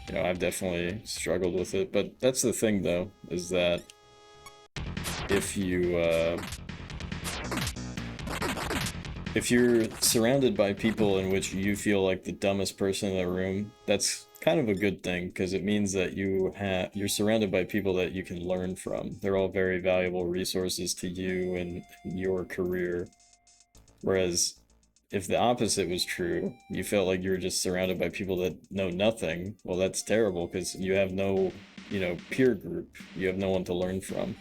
You know, I've definitely struggled with it, but that's the thing though, is that if you're surrounded by people in which you feel like the dumbest person in the room, that's kind of a good thing, because it means that you're surrounded by people that you can learn from. They're all very valuable resources to you and your career. Whereas if the opposite was true, you felt like you were just surrounded by people that know nothing, well, that's terrible, because you have no, peer group. You have no one to learn from.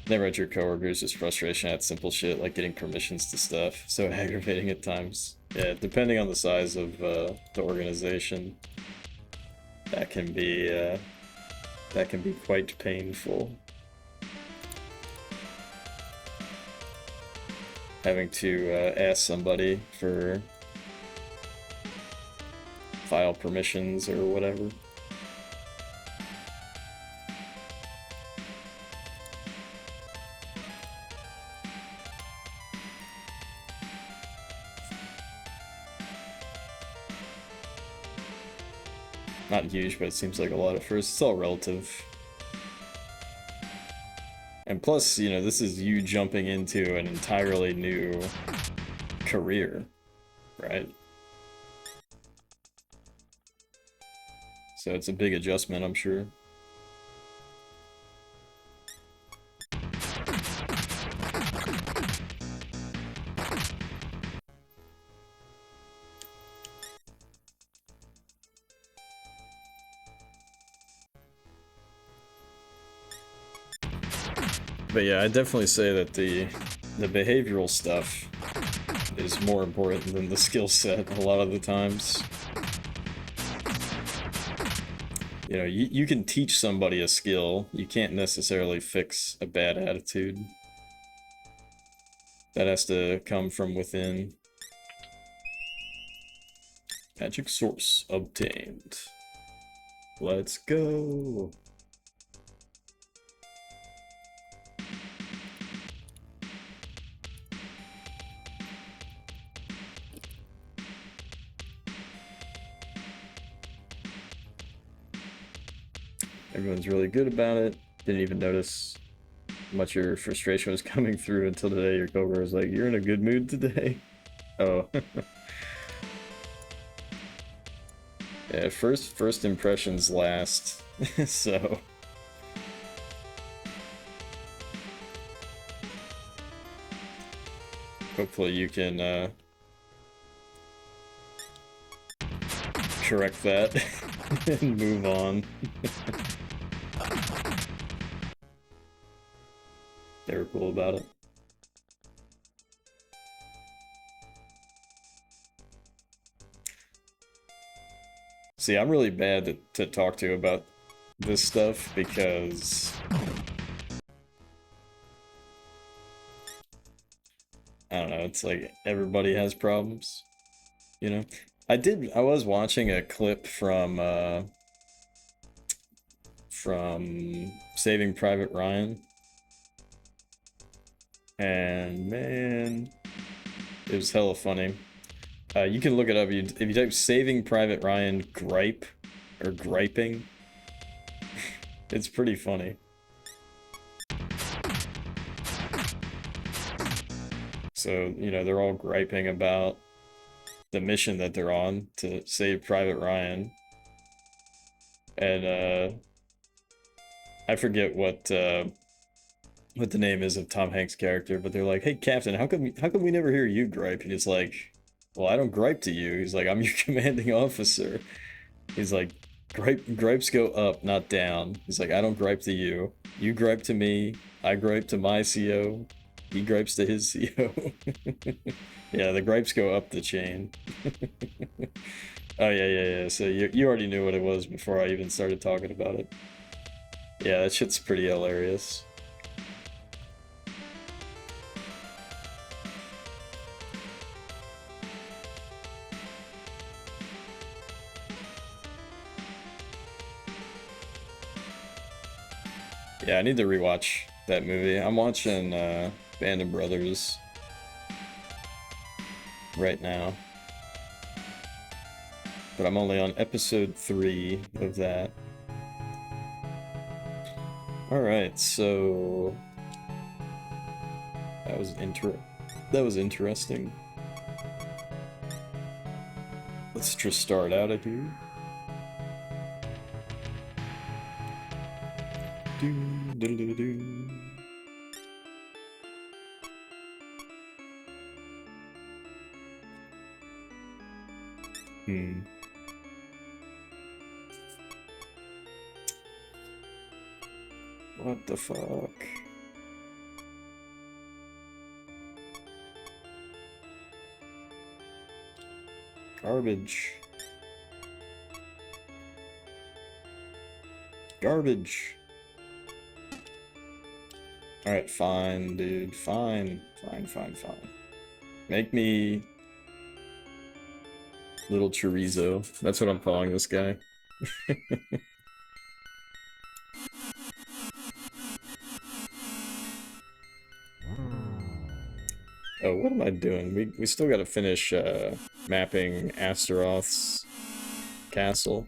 Never at your coworkers, just frustration at simple shit like getting permissions to stuff. So aggravating at times. Yeah, depending on the size of the organization, that can be quite painful. Having to ask somebody for file permissions or whatever. Not huge, but it seems like a lot at first. It's all relative. And plus, this is you jumping into an entirely new career, right? So it's a big adjustment, I'm sure. But yeah, I definitely say that the behavioral stuff is more important than the skill set a lot of the times. You can teach somebody a skill, you can't necessarily fix a bad attitude. That has to come from within. Magic source obtained. Let's go! Everyone's really good about it. Didn't even notice how much your frustration was coming through until today. Your coworker was like, "You're in a good mood today." Oh. Yeah, first impressions last. So hopefully you can correct that and move on. They were cool about it. See, I'm really bad to talk to about this stuff because I don't know, it's like everybody has problems, I was watching a clip from Saving Private Ryan, and man, it was hella funny. You can look it up. If you type Saving Private Ryan gripe or griping, it's pretty funny. So, they're all griping about the mission that they're on to save Private Ryan. And I forget what the name is of Tom Hanks' character, but they're like, "Hey, Captain, how come we never hear you gripe?" And he's like, "Well, I don't gripe to you." He's like, "I'm your commanding officer." He's like, gripes go up, not down. He's like, "I don't gripe to you. You gripe to me. I gripe to my CO. He gripes to his CO." Yeah, the gripes go up the chain. Oh, yeah. So you already knew what it was before I even started talking about it. Yeah, that shit's pretty hilarious. Yeah, I need to rewatch that movie. I'm watching Band of Brothers right now. But I'm only on episode 3 of that. Alright, so... That was interesting. Let's just start out of here. What the fuck? Garbage. Garbage. Alright, fine, dude. Fine. Fine. Make me... Little chorizo. That's what I'm calling this guy. Oh, what am I doing? We still gotta finish mapping Astaroth's castle.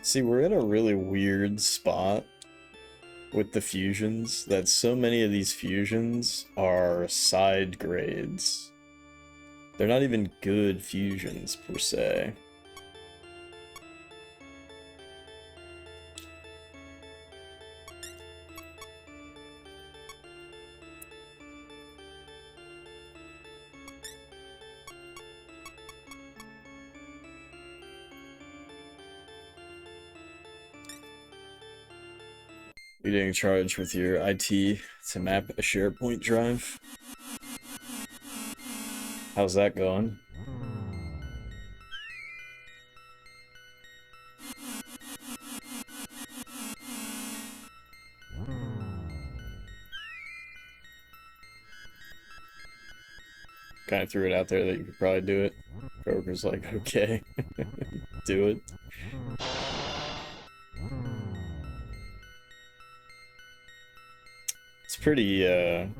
See, we're in a really weird spot with the fusions, that so many of these fusions are side grades. They're not even good fusions, per se. You're getting charged with your IT to map a SharePoint drive. How's that going? Kind of threw it out there that you could probably do it. Kroger's like, okay, do it.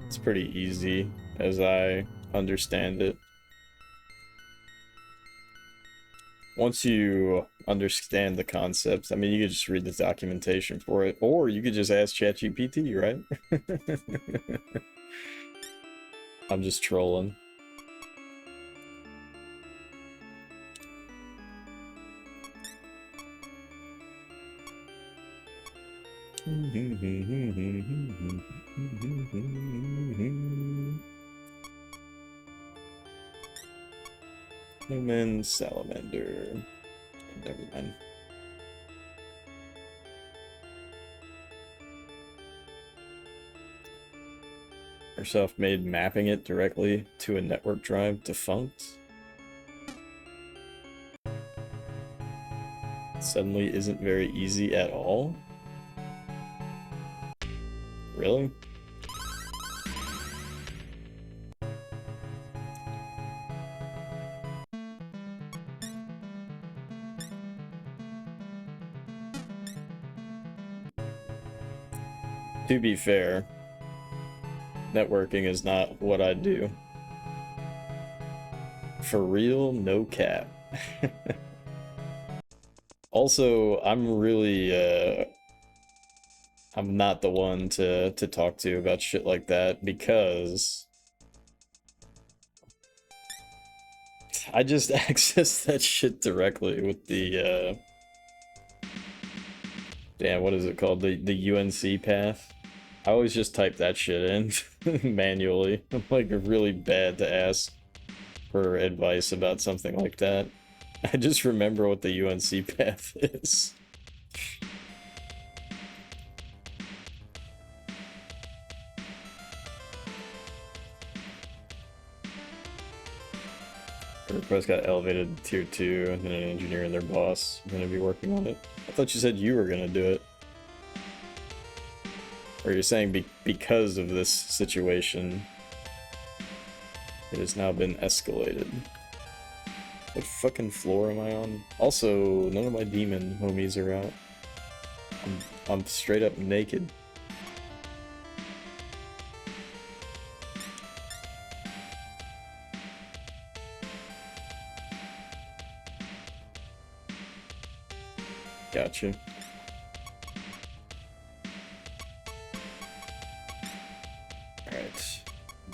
It's pretty easy, as I understand it. Once you understand the concepts, I mean, you could just read the documentation for it, or you could just ask ChatGPT, right? I'm just trolling. Human salamander. Never mind. Or self-made mapping it directly to a network drive defunct. Suddenly isn't very easy at all. Really? To be fair, networking is not what I do. For real, no cap. Also, I'm really, I'm not the one to talk to about shit like that, because I just access that shit directly with the, damn, what is it called? The UNC path? I always just type that shit in manually. I'm like really bad to ask for advice about something like that. I just remember what the UNC path is. The request got elevated to tier 2, and then an engineer and their boss are going to be working on it. I thought you said you were going to do it. Or you're saying because of this situation, it has now been escalated. What fucking floor am I on? Also, none of my demon homies are out. I'm straight up naked. Gotcha. Alright.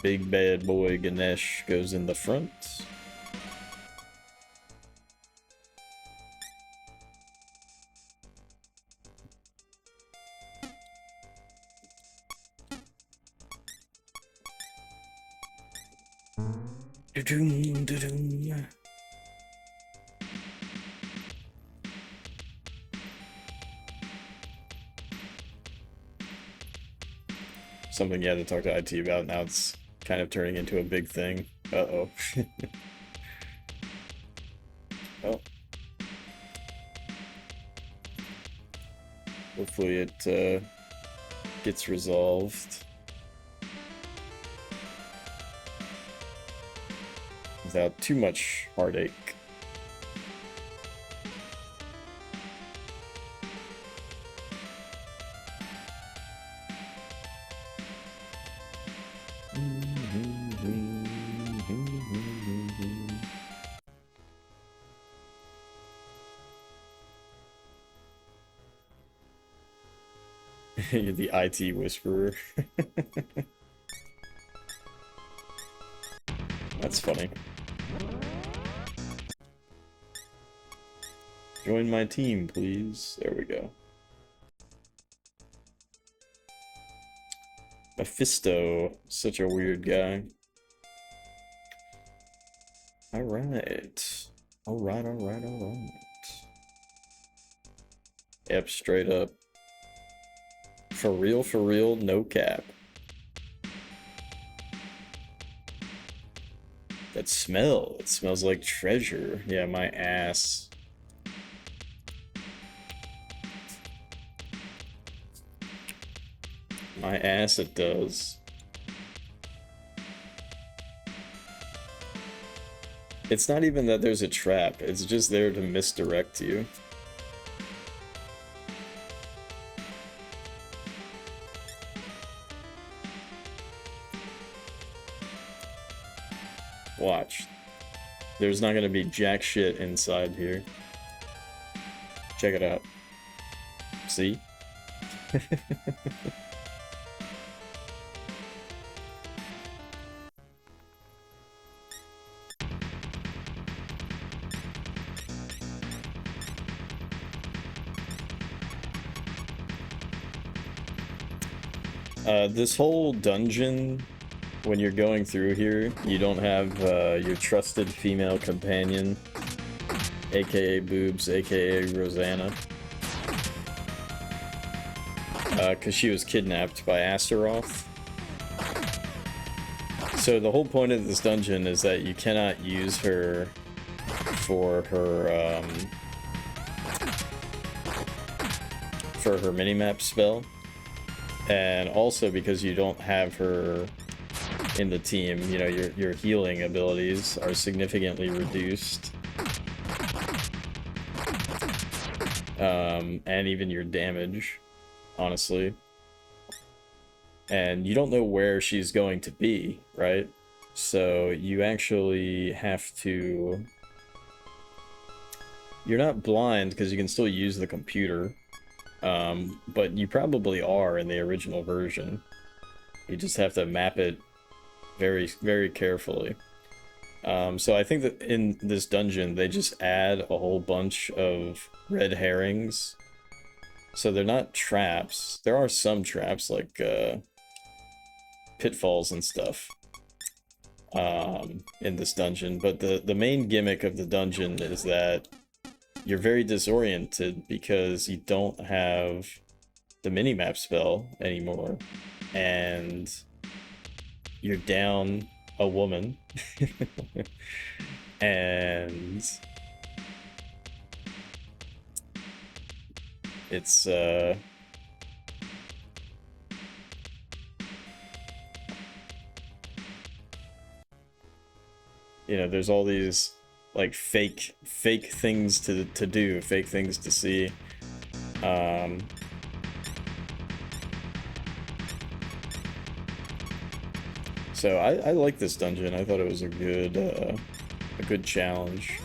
Big bad boy Ganesh goes in the front. Da-doom, da-doom. Something you had to talk to IT about. Now it's kind of turning into a big thing. Uh-oh. Oh. Hopefully it gets resolved without too much heartache. You're the IT whisperer. That's funny. Join my team, please. There we go. Mephisto, such a weird guy. Alright. Alright. Yep, straight up. For real, no cap. That smell, it smells like treasure. Yeah, my ass. My ass, it does. It's not even that there's a trap, it's just there to misdirect you. Watch. There's not gonna be jack shit inside here. Check it out. See? This whole dungeon, when you're going through here, you don't have your trusted female companion, aka Boobs, aka Rosanna. Because she was kidnapped by Astaroth. So the whole point of this dungeon is that you cannot use her for her minimap spell. And also because you don't have her in the team, you know, your healing abilities are significantly reduced. And even your damage, honestly. And you don't know where she's going to be, right? So you actually have to... You're not blind because you can still use the computer. But you probably are in the original version. You just have to map it very, very carefully. So I think that in this dungeon, they just add a whole bunch of red herrings. So they're not traps. There are some traps, like, pitfalls and stuff, in this dungeon. But the main gimmick of the dungeon is that you're very disoriented because you don't have the minimap spell anymore, and you're down a woman. And it's you know, there's all these like fake things to do, fake things to see. So I like this dungeon. I thought it was a good challenge.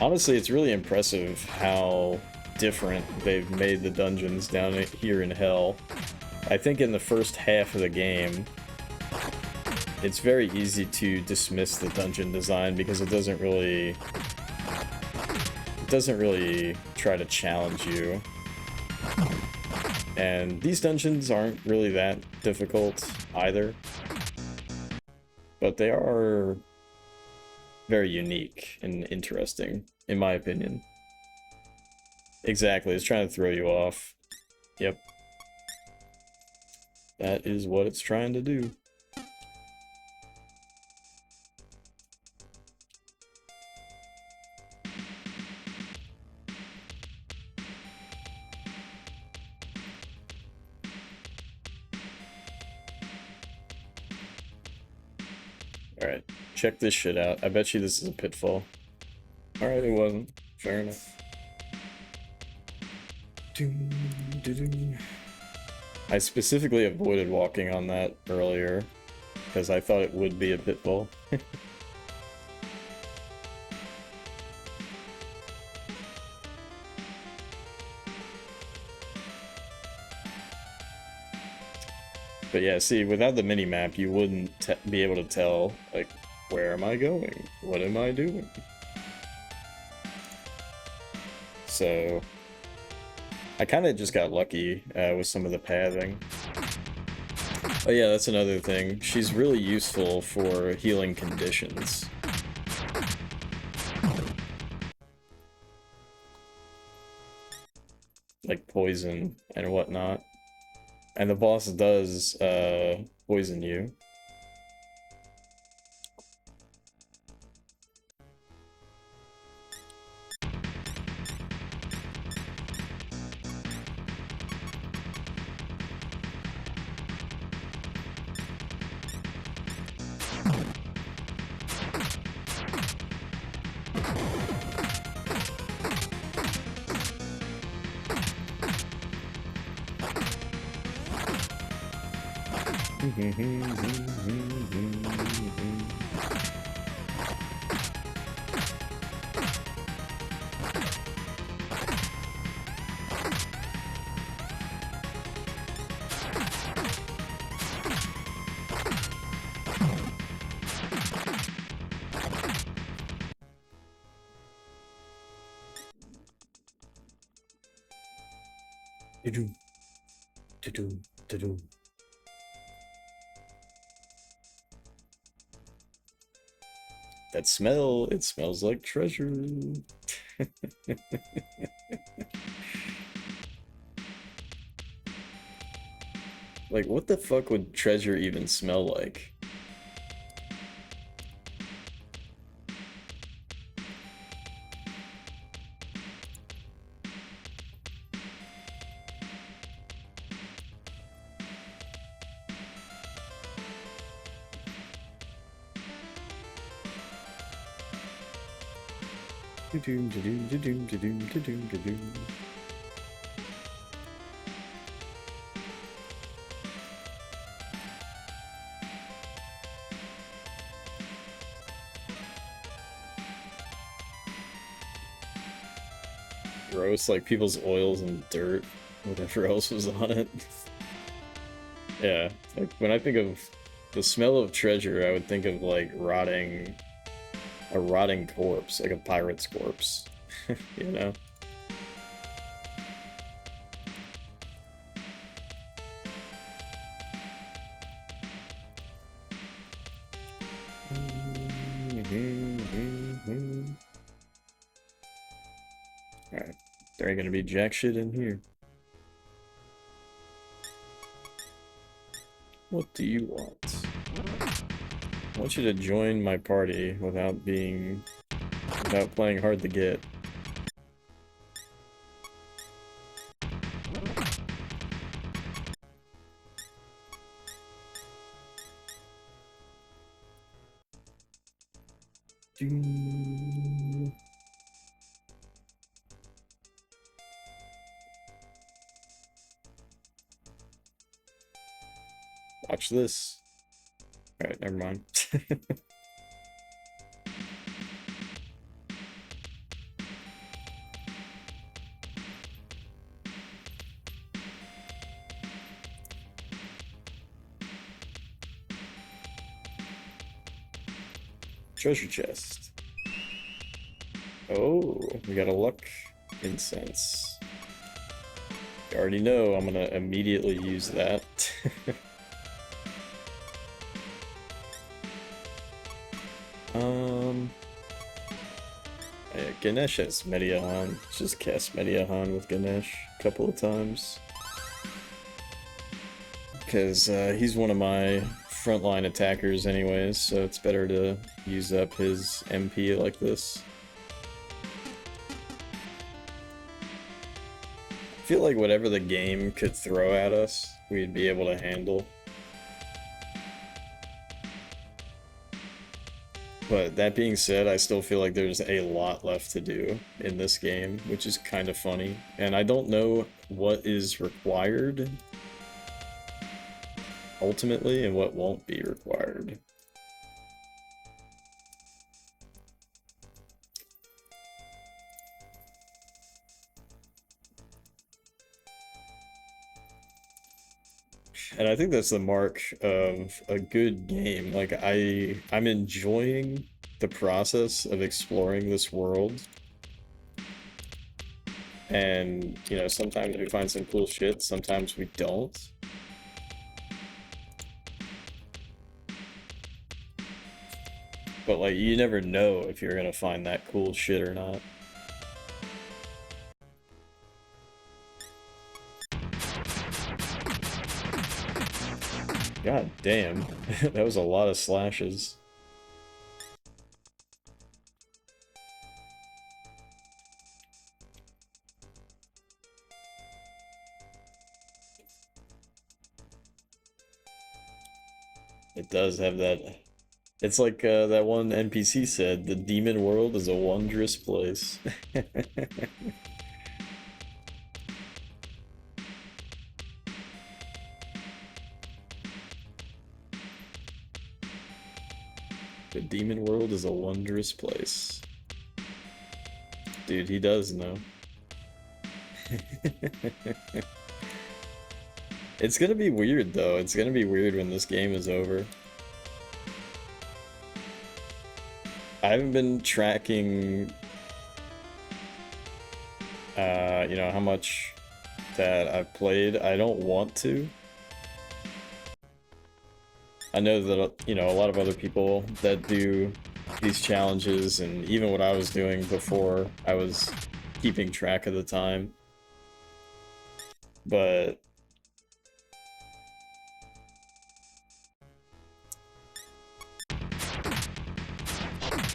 Honestly, it's really impressive how different they've made the dungeons down here in Hell. I think in the first half of the game, it's very easy to dismiss the dungeon design because it doesn't really try to challenge you. And these dungeons aren't really that difficult either, but they are very unique and interesting, in my opinion. Exactly, it's trying to throw you off. Yep. That is what it's trying to do. Alright, check this shit out. I bet you this is a pitfall. Alright, it wasn't. Fair enough. I specifically avoided walking on that earlier because I thought it would be a pitfall. But yeah, see, without the mini-map, you wouldn't be able to tell, like, where am I going? What am I doing? So, I kind of just got lucky with some of the pathing. Oh yeah, that's another thing. She's really useful for healing conditions. Like poison and whatnot. And the boss does poison you. That smell, it smells like treasure. Like, what the fuck would treasure even smell like? Gross, like people's oils and dirt, whatever else was on it. Yeah, like when I think of the smell of treasure, I would think of like a rotting corpse, like a pirate's corpse, you know? Alright, there ain't gonna be jack shit in here. What do you want? I want you to join my party without playing hard to get. Watch this. Alright, never mind. Treasure chest. Oh, we got a luck incense. You already know I'm gonna immediately use that. Yeah, Ganesh has Mediahan. Just cast Mediahan with Ganesh a couple of times. Because he's one of my frontline attackers anyways, so it's better to use up his MP like this. I feel like whatever the game could throw at us, we'd be able to handle. But that being said, I still feel like there's a lot left to do in this game, which is kind of funny. And I don't know what is required ultimately and what won't be required. And I think that's the mark of a good game. Like, I'm enjoying the process of exploring this world. And, you know, sometimes we find some cool shit, sometimes we don't. But, like, you never know if you're gonna find that cool shit or not. God damn, that was a lot of slashes. It does have that. It's like that one NPC said, the demon world is a wondrous place. The demon world is a wondrous place. Dude, he does know. It's gonna be weird though. It's gonna be weird when this game is over. I haven't been tracking, you know, how much that I've played. I don't want to. I know that, you know, a lot of other people that do these challenges, and even what I was doing before, I was keeping track of the time. But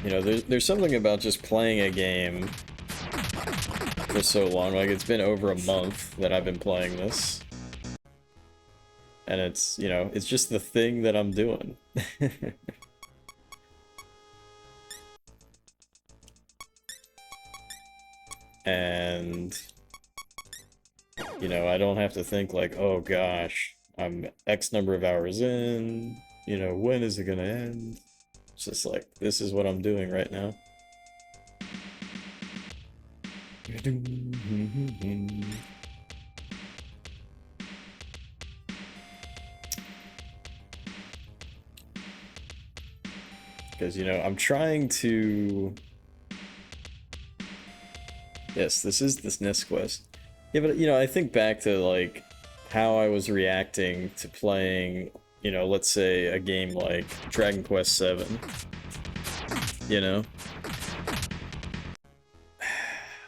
you know, there's something about just playing a game for so long. Like, it's been over a month that I've been playing this. And it's, you know, it's just the thing that I'm doing. And, you know, I don't have to think like, oh gosh, I'm X number of hours in, you know, when is it gonna end? It's just like, this is what I'm doing right now. Because, you know, I'm trying to... Yes, this is this NES quest. Yeah, but, you know, I think back to, like, how I was reacting to playing, you know, let's say a game like Dragon Quest VII. You know?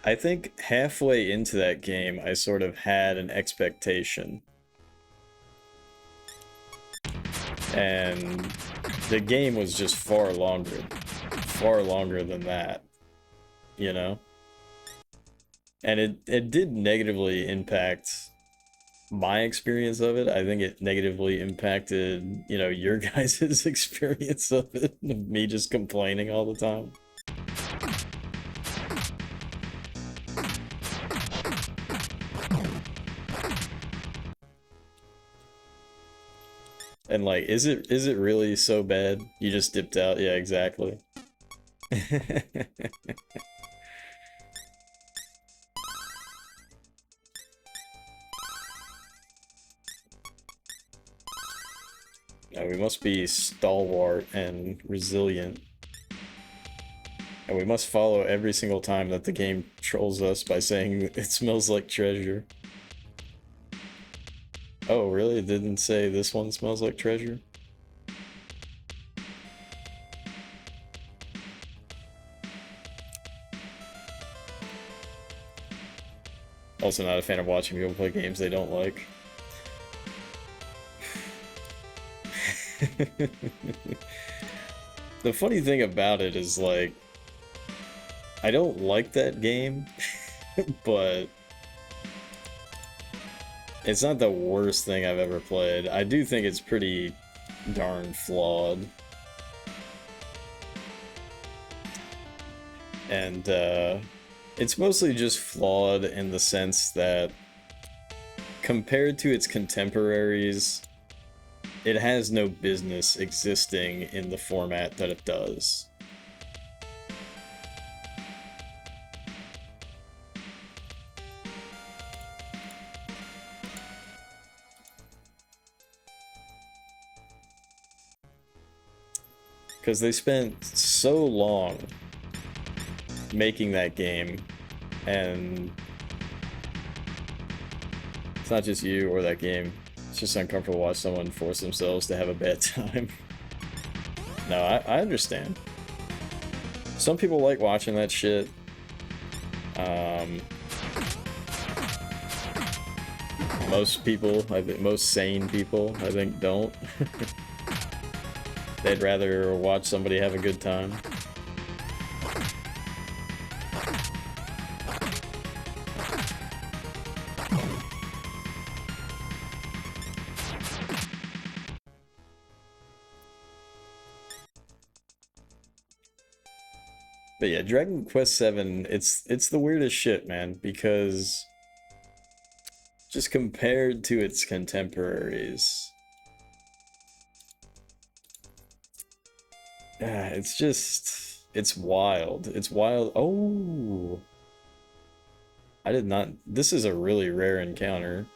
I think halfway into that game, I sort of had an expectation. And the game was just far longer than that, you know? And it did negatively impact my experience of it. I think it negatively impacted, you know, your guys' experience of it, of me just complaining all the time. And like, is it really so bad? You just dipped out? Yeah, exactly. No, we must be stalwart and resilient. And we must follow every single time that the game trolls us by saying it smells like treasure. Oh, really? It didn't say this one smells like treasure? Also not a fan of watching people play games they don't like. The funny thing about it is, like, I don't like that game, but it's not the worst thing I've ever played. I do think it's pretty darn flawed. And it's mostly just flawed in the sense that compared to its contemporaries, it has no business existing in the format that it does. Because they spent so long making that game, and it's not just you or that game. It's just uncomfortable to watch someone force themselves to have a bad time. No, I understand. Some people like watching that shit. Most people, I think, most sane people, I think, don't. They'd rather watch somebody have a good time. But yeah, Dragon Quest VII, it's the weirdest shit, man, because just compared to its contemporaries, it's wild. It's wild. Oh, I did not. This is a really rare encounter.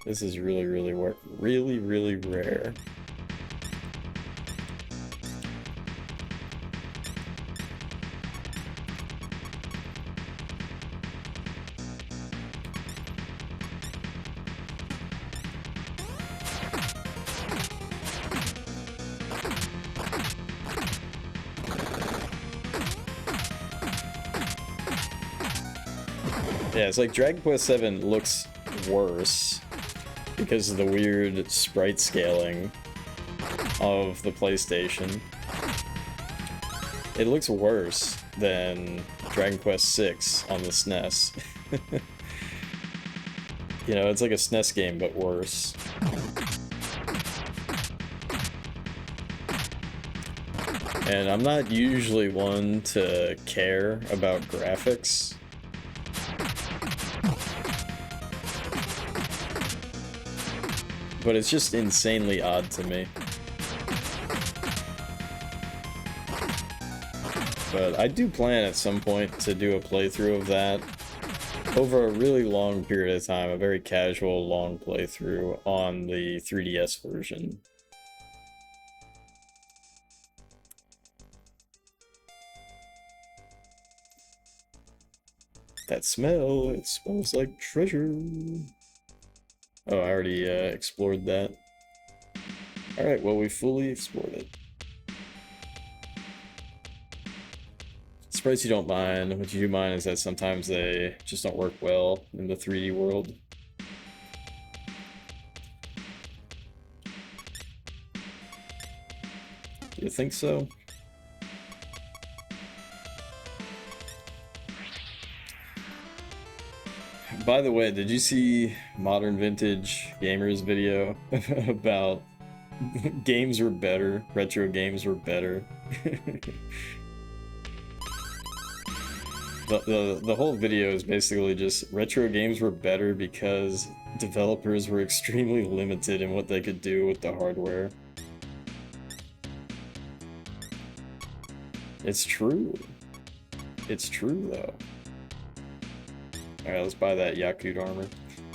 This is really rare. Yeah, it's like Dragon Quest VII looks worse because of the weird sprite scaling of the PlayStation. It looks worse than Dragon Quest VI on the SNES. You know, it's like a SNES game, but worse. And I'm not usually one to care about graphics. But it's just insanely odd to me. But I do plan at some point to do a playthrough of that over a really long period of time, a very casual, long playthrough on the 3DS version. That smell, it smells like treasure. Oh, I already explored that. Alright, well, we fully explored it. Sprites you don't mind. What you do mind is that sometimes they just don't work well in the 3D world. You think so? By the way, did you see Modern Vintage Gamers video about games were better, retro games were better? The whole video is basically just retro games were better because developers were extremely limited in what they could do with the hardware. It's true. It's true, though. Alright, let's buy that Yakut armor.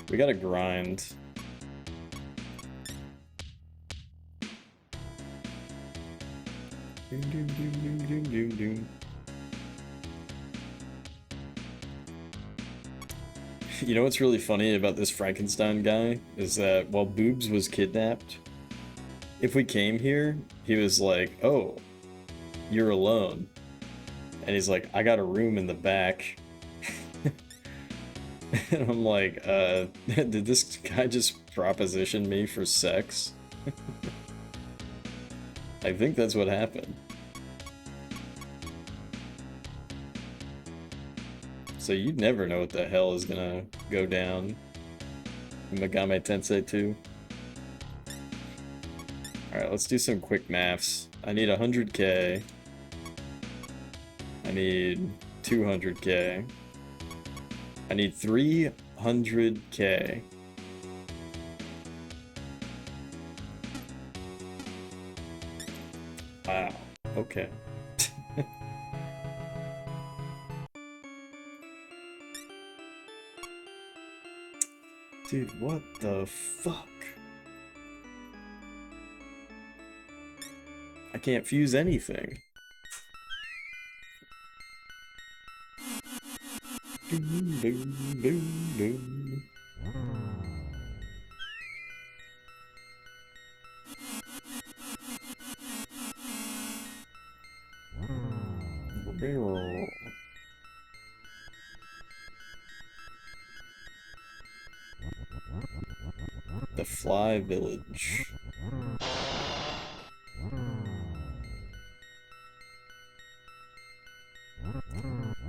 We gotta grind. Doom, doom, doom, doom, doom, doom, doom. You know what's really funny about this Frankenstein guy is that while Boobs was kidnapped, if we came here, he was like, "Oh, you're alone," and he's like, "I got a room in the back." And I'm like, did this guy just proposition me for sex? I think that's what happened. So you never know what the hell is gonna go down in Megami Tensei 2. Alright, let's do some quick maths. I need 100k. I need 200k. I need 300k. Wow, okay. Dude, what the fuck? I can't fuse anything. Boom, boom, boom, boom. The Fly Village.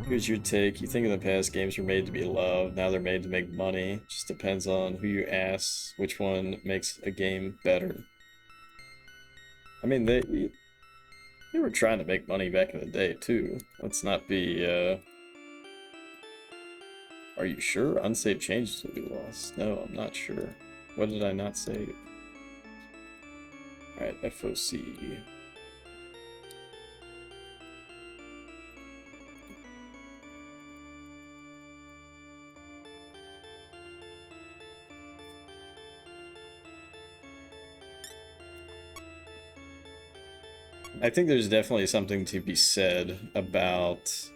Here's your take. You think in the past games were made to be loved, now they're made to make money. Just depends on who you ask, which one makes a game better. I mean, they were trying to make money back in the day, too. Let's not be, Are you sure? Unsaved changes will be lost. No, I'm not sure. What did I not save? Alright, FOC. I think there's definitely something to be said about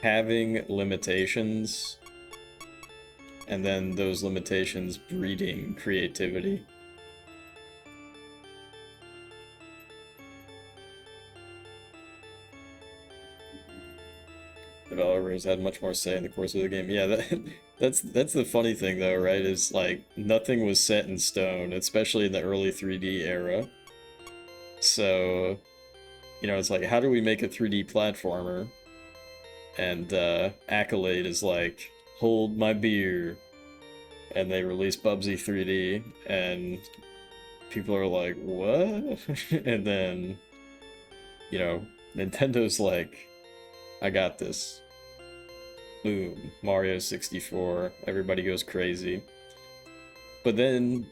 having limitations and then those limitations breeding creativity. Developers had much more say in the course of the game. Yeah, that's the funny thing though, right? Is like nothing was set in stone, especially in the early 3D era. So, you know, it's like, how do we make a 3D platformer? And Accolade is like, hold my beer. And they release Bubsy 3D, and people are like, what? And then, you know, Nintendo's like, I got this. Boom. Mario 64. Everybody goes crazy. But then,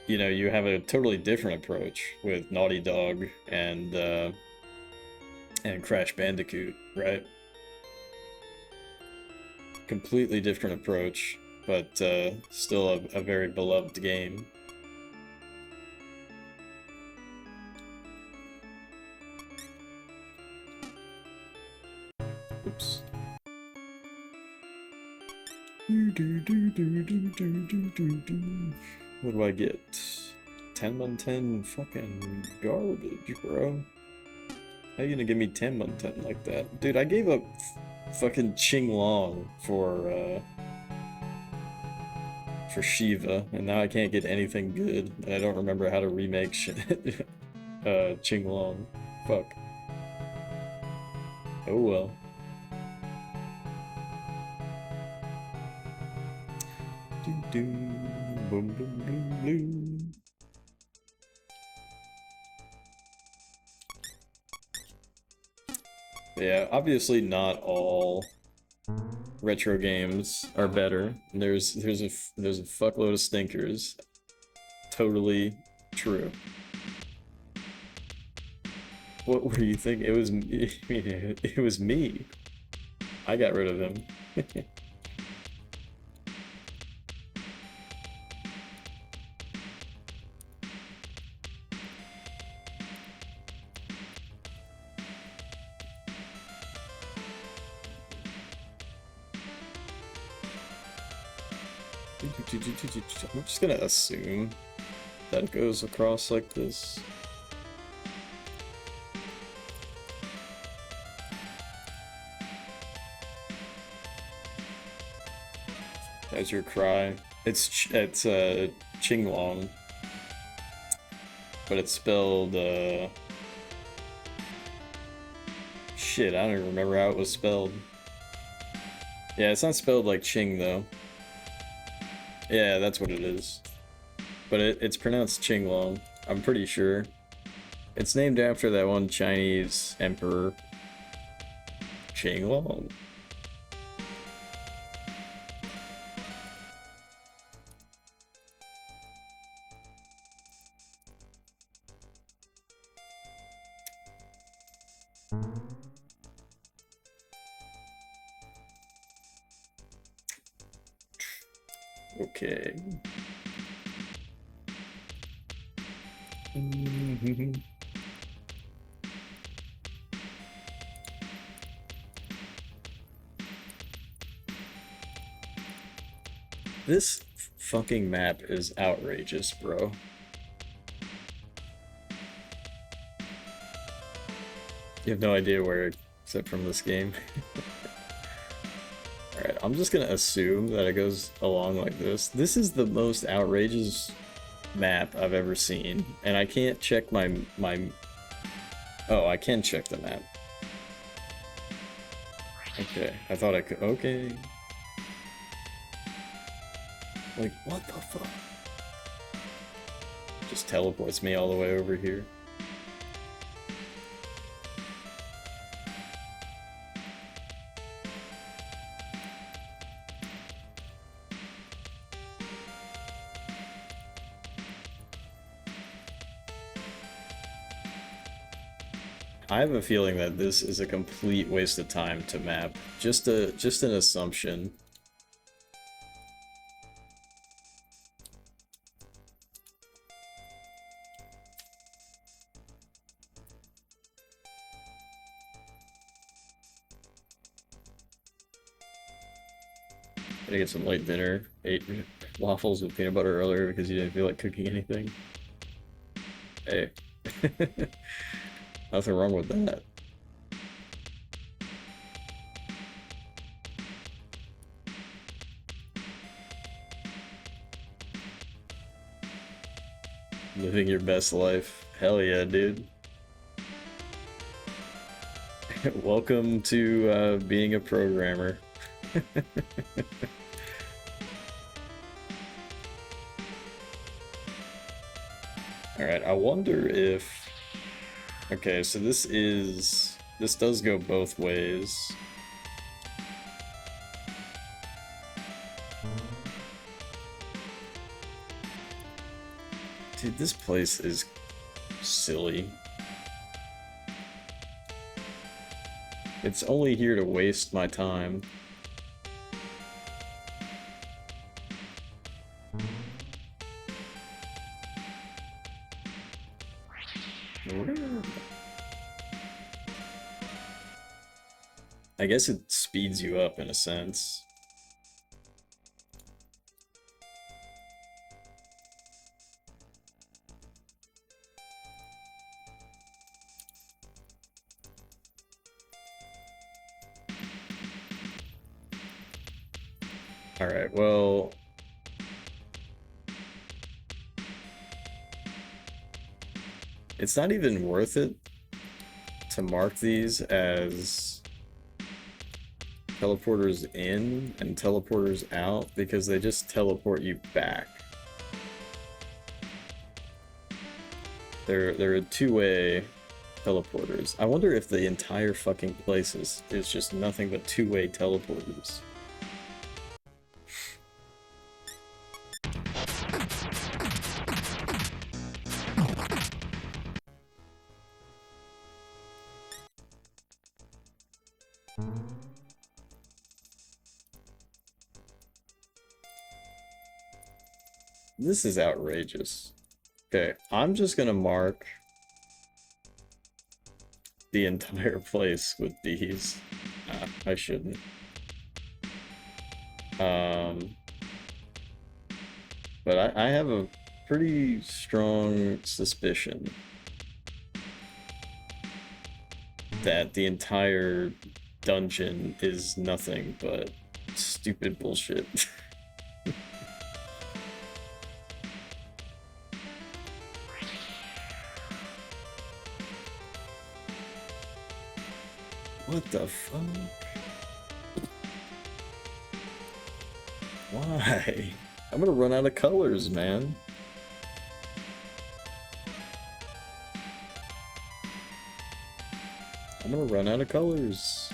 you know, you have a totally different approach with Naughty Dog and Crash Bandicoot, right? Completely different approach, but still a very beloved game. Oops. What do I get? 10/10 fucking garbage, bro. How you gonna give me 10/10 like that? Dude, I gave up fucking Qinglong for Shiva, and now I can't get anything good, and I don't remember how to remake shit. Qinglong. Fuck. Oh well. Boom, boom, boom, boom. Yeah, obviously not all retro games are better. There's a fuckload of stinkers. Totally true. What were you thinking? It was me. It was me. I got rid of him. I'm just gonna assume that it goes across like this. As your cry. It's Qinglong, but it's spelled shit, I don't even remember how it was spelled. Yeah, it's not spelled like Qing though. Yeah, that's what it is. But it's pronounced Qinglong, I'm pretty sure. It's named after that one Chinese emperor. Qinglong. Okay. This fucking map is outrageous, bro. You have no idea where, except from this game. Alright, I'm just gonna assume that it goes along like this. This is the most outrageous map I've ever seen, and I can't check my... Oh, I can check the map. Okay, I thought I could... Okay. Like, what the fuck? Just teleports me all the way over here. I have a feeling that this is a complete waste of time to map. Just an assumption. Gonna get some late dinner. Ate waffles with peanut butter earlier because you didn't feel like cooking anything. Hey. Nothing wrong with that. Living your best life. Hell yeah, dude. Welcome to being a programmer. Alright, I wonder if... Okay, so this does go both ways. Dude, this place is silly. It's only here to waste my time. I guess it speeds you up in a sense. Alright, well... it's not even worth it to mark these as teleporters in and teleporters out because they just teleport you back. They're a two-way teleporters. I wonder if the entire fucking place is just nothing but two-way teleporters. This is outrageous. Okay, I'm just gonna mark the entire place with these. I shouldn't. But I have a pretty strong suspicion that the entire dungeon is nothing but stupid bullshit. What the fuck? Why? I'm gonna run out of colors, man. I'm gonna run out of colors.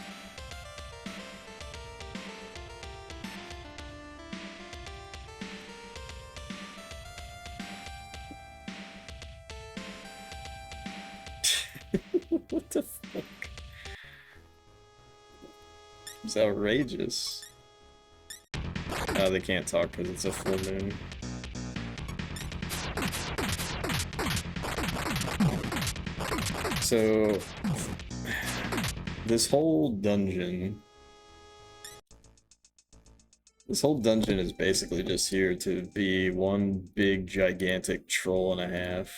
What the fuck? It's outrageous. Oh, they can't talk because it's a full moon. So, this whole dungeon is basically just here to be one big gigantic troll and a half.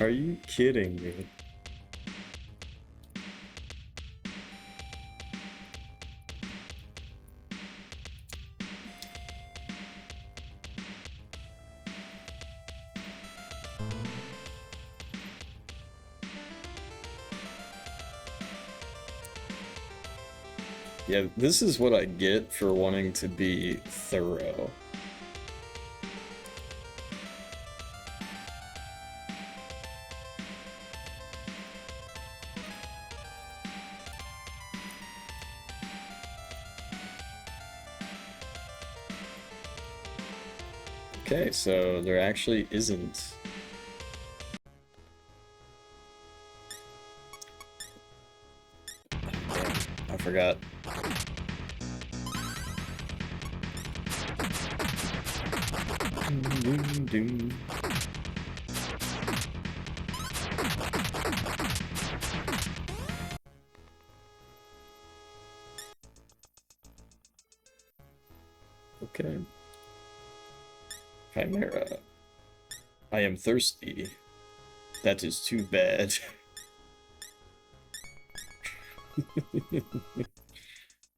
Are you kidding me? Yeah, this is what I get for wanting to be thorough. Okay, so there actually isn't. Damn, I forgot. Okay. Chimera. I am thirsty. That is too bad.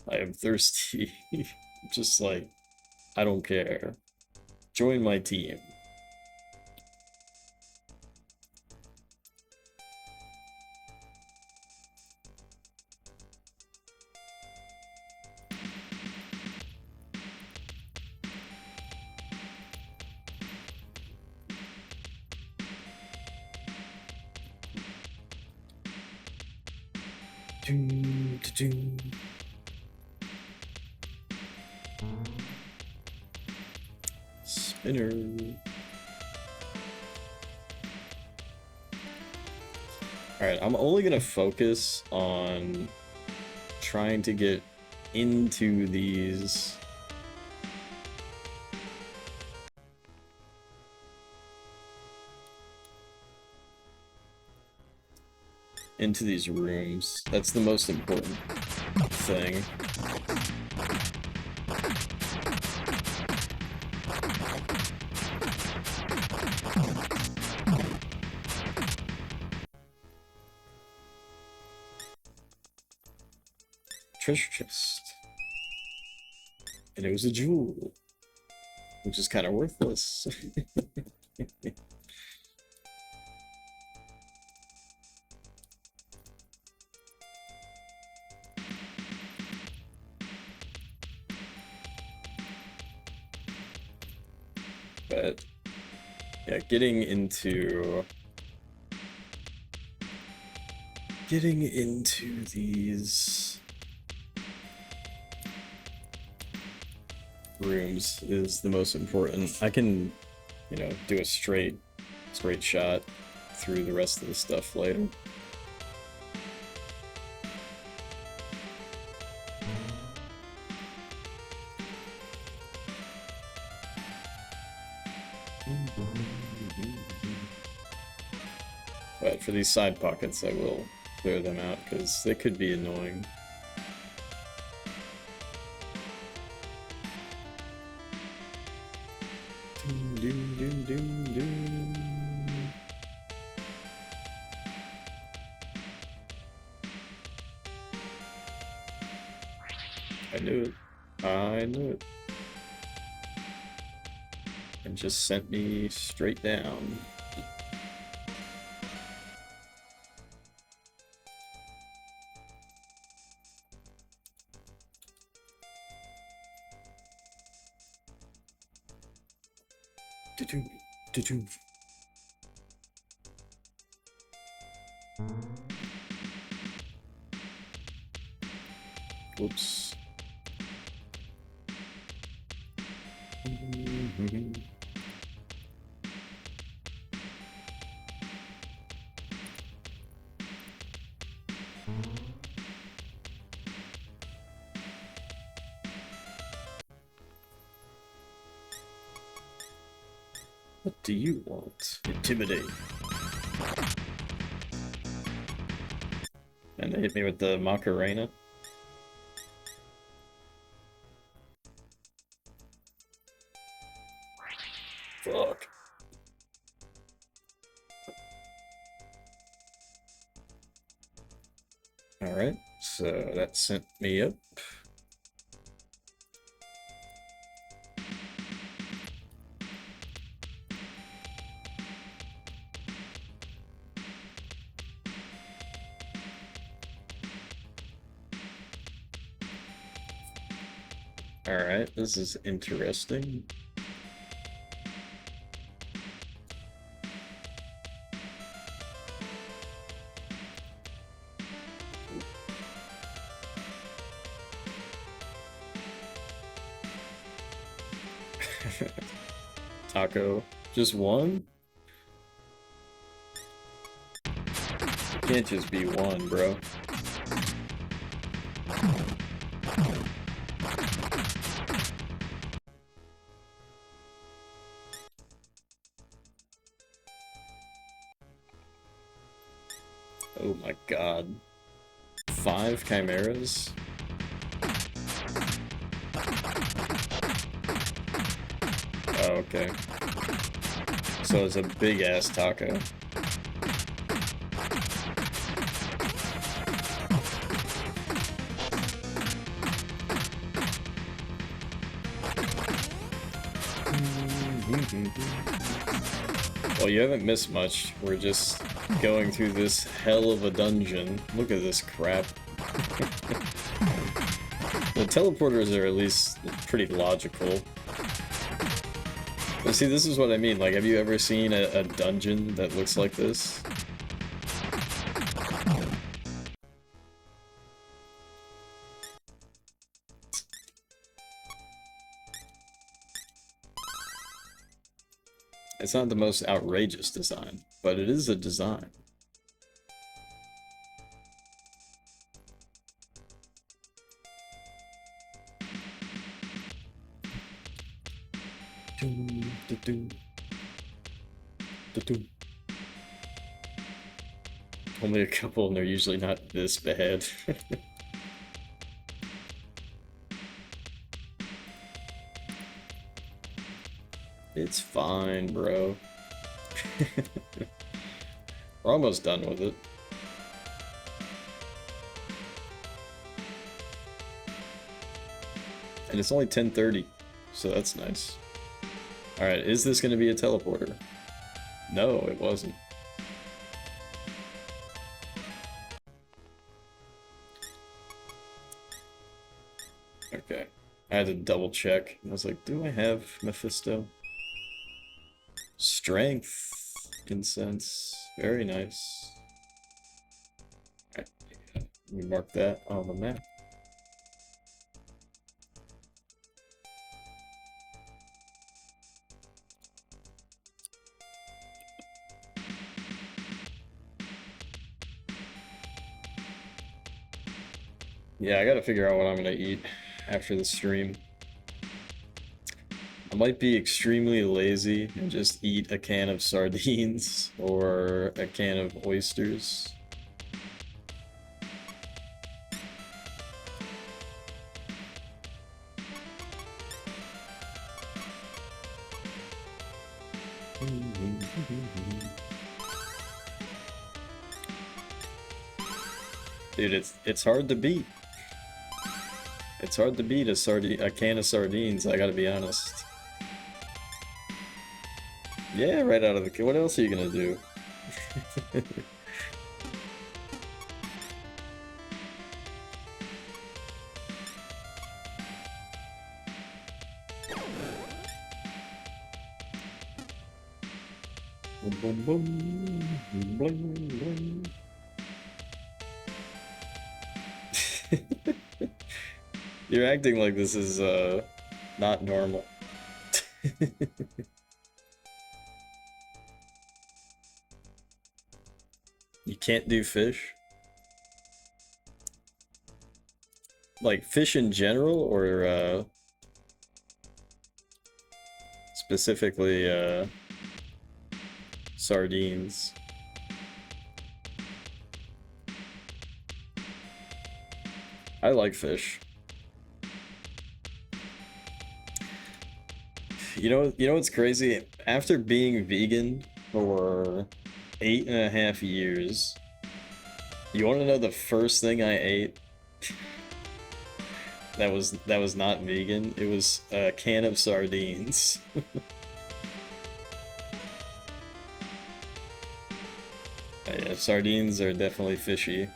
I am thirsty. Just like, I don't care. Join my team. Spinner. Alright, I'm only gonna focus on trying to get into these rooms. That's the most important thing. treasure chest. And it was a jewel. Which is kind of worthless. But yeah, getting into these rooms is the most important. I can, you know, do a straight shot through the rest of the stuff later. But for these side pockets, I will clear them out because they could be annoying. I knew it. I knew it. And just sent me straight down. Whoops. What do you want? Intimidate. And they hit me with the Macarena. Fuck. Alright, so that sent me up. Alright, this is interesting. Taco. Just one? Can't just be one, bro. Oh my god. 5 chimeras? Oh, okay. So it's a big ass taco. Well, you haven't missed much. We're just going through this hell of a dungeon. Look at this crap. The teleporters are at least pretty logical. But see, this is what I mean. Like, have you ever seen a dungeon that looks like this? It's not the most outrageous design, but it is a design. Only a couple, and they're usually not this bad. It's fine, bro. We're almost done with it. And it's only 10:30, so that's nice. Alright, is this going to be a teleporter? No, it wasn't. Okay. I had to double check. I was like, do I have Mephisto? Strength. Incense. Very nice. Alright. Let me mark that on the map. Yeah, I gotta figure out what I'm gonna eat after the stream. I might be extremely lazy and just eat a can of sardines or a can of oysters. Dude, it's hard to beat. It's hard to beat a can of sardines, I gotta be honest. Yeah, right out of the can. What else are you gonna do? Boom, boom, bling, bling. You're acting like this is not normal. You can't do fish? Like fish in general, or specifically sardines? I like fish. You know what's crazy? After being vegan for 8.5 years, you want to know the first thing I ate that was not vegan? It was a can of sardines. Yeah, sardines are definitely fishy.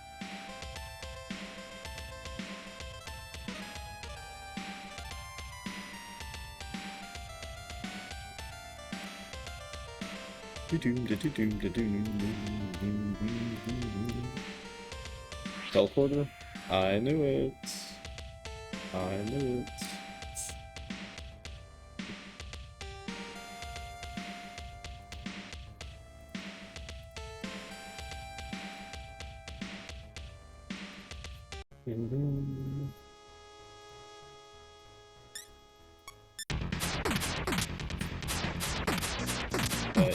Teleporter? I knew it. I knew it.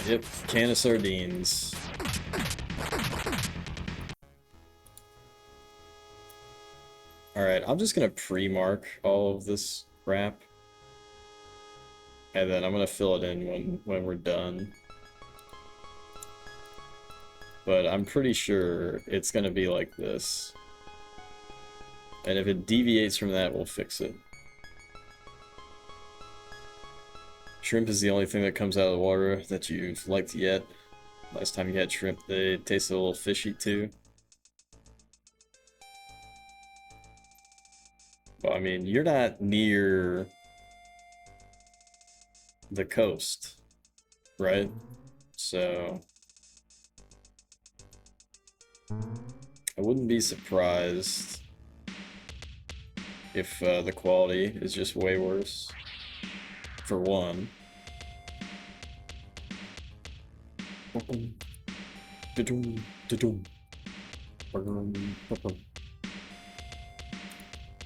Yep, can of sardines. Alright, I'm just gonna pre-mark all of this crap. And then I'm gonna fill it in when we're done. But I'm pretty sure it's gonna be like this. And if it deviates from that, we'll fix it. Shrimp is the only thing that comes out of the water that you've liked yet. Last time you had shrimp, they tasted a little fishy too. Well, I mean, you're not near the coast, right? So I wouldn't be surprised if the quality is just way worse, for one.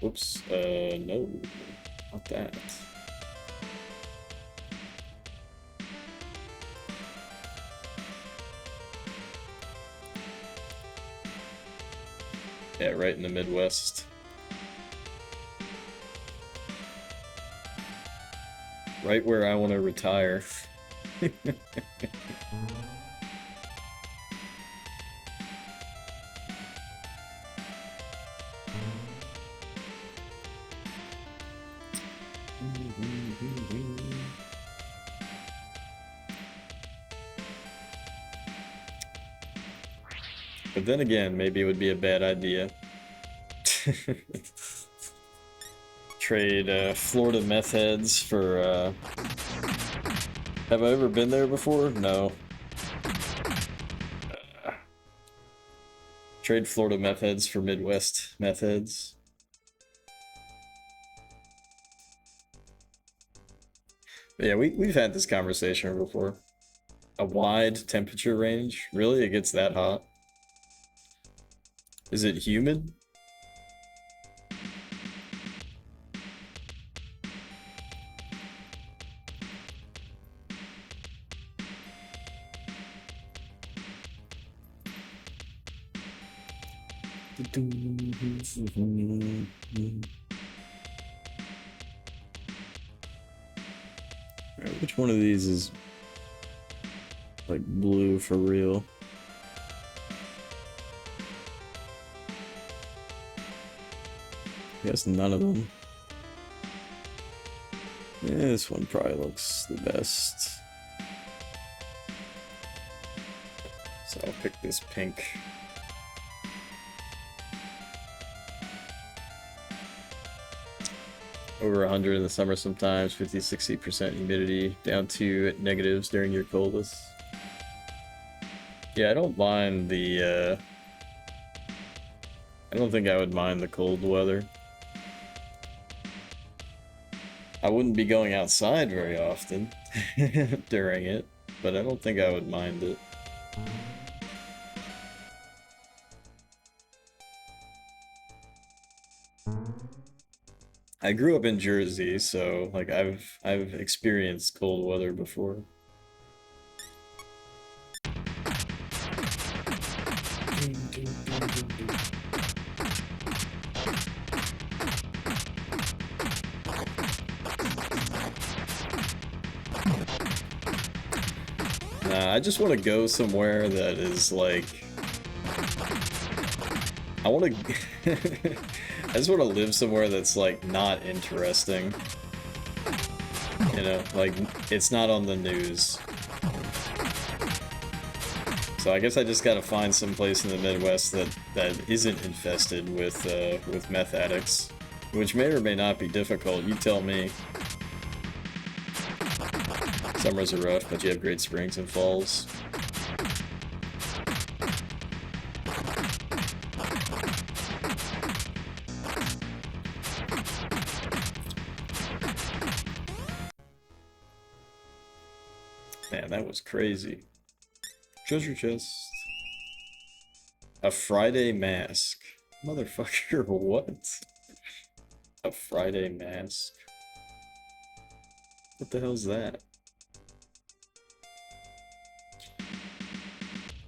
Oops, no, not that. Yeah, right in the Midwest. Right where I want to retire. But then again, maybe it would be a bad idea. Trade Florida meth heads for have I ever been there before? No. Trade Florida meth heads for Midwest meth heads. But yeah, we've had this conversation before. A wide temperature range? Really? It gets that hot? Is it humid? Alright, which one of these is like blue for real? I guess none of them. Yeah, this one probably looks the best. So I'll pick this pink. Over 100 in the summer sometimes, 50-60% humidity, down to negatives during your coldest. Yeah, I don't mind the, I don't think I would mind the cold weather. I wouldn't be going outside very often during it, but I don't think I would mind it. I grew up in Jersey, so like I've experienced cold weather before. Nah, I just want to go somewhere that is like I want to I just want to live somewhere that's like not interesting. You know, like it's not on the news. So I guess I just gotta find some place in the Midwest that isn't infested with meth addicts, which may or may not be difficult. You tell me. Summers are rough, but you have great springs and falls. Man, that was crazy. Treasure chest. A Friday mask. Motherfucker, what? A Friday mask? What the hell's that?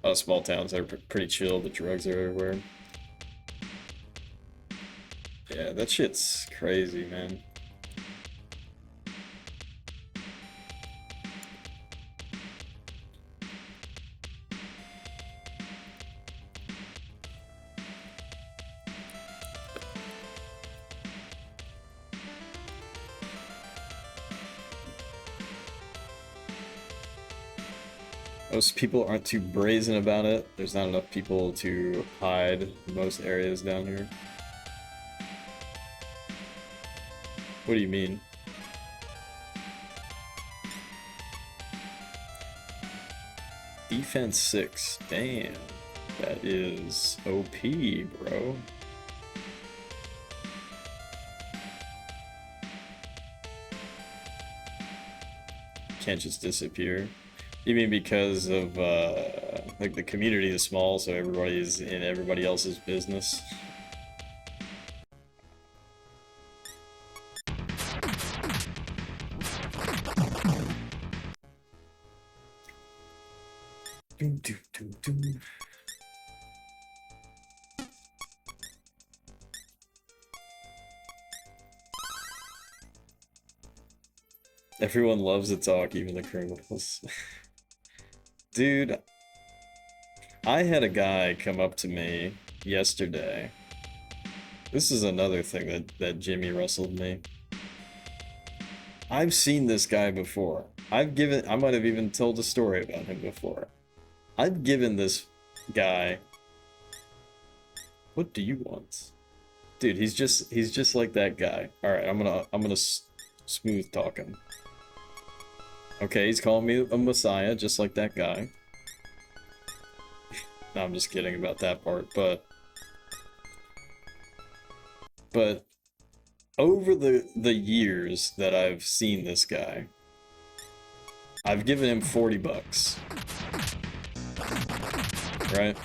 Oh, small towns are pretty chill, but drugs are everywhere. Yeah, that shit's crazy, man. Most people aren't too brazen about it. There's not enough people to hide most areas down here. What do you mean? Defense 6. Damn. That is OP, bro. Can't just disappear. You mean because of, like, the community is small, so everybody's in everybody else's business? Doom, doom, doom, doom. Everyone loves to talk, even the criminals. Dude, I had a guy come up to me yesterday. This is another thing that Jimmy rustled me. I've seen this guy before. I might have even told a story about him before. I've given this guy. What do you want? Dude, he's just like that guy. All right, I'm gonna smooth talk him. Okay, he's calling me a messiah, just like that guy. No, I'm just kidding about that part, but over the years that I've seen this guy, I've given him 40 bucks. Right?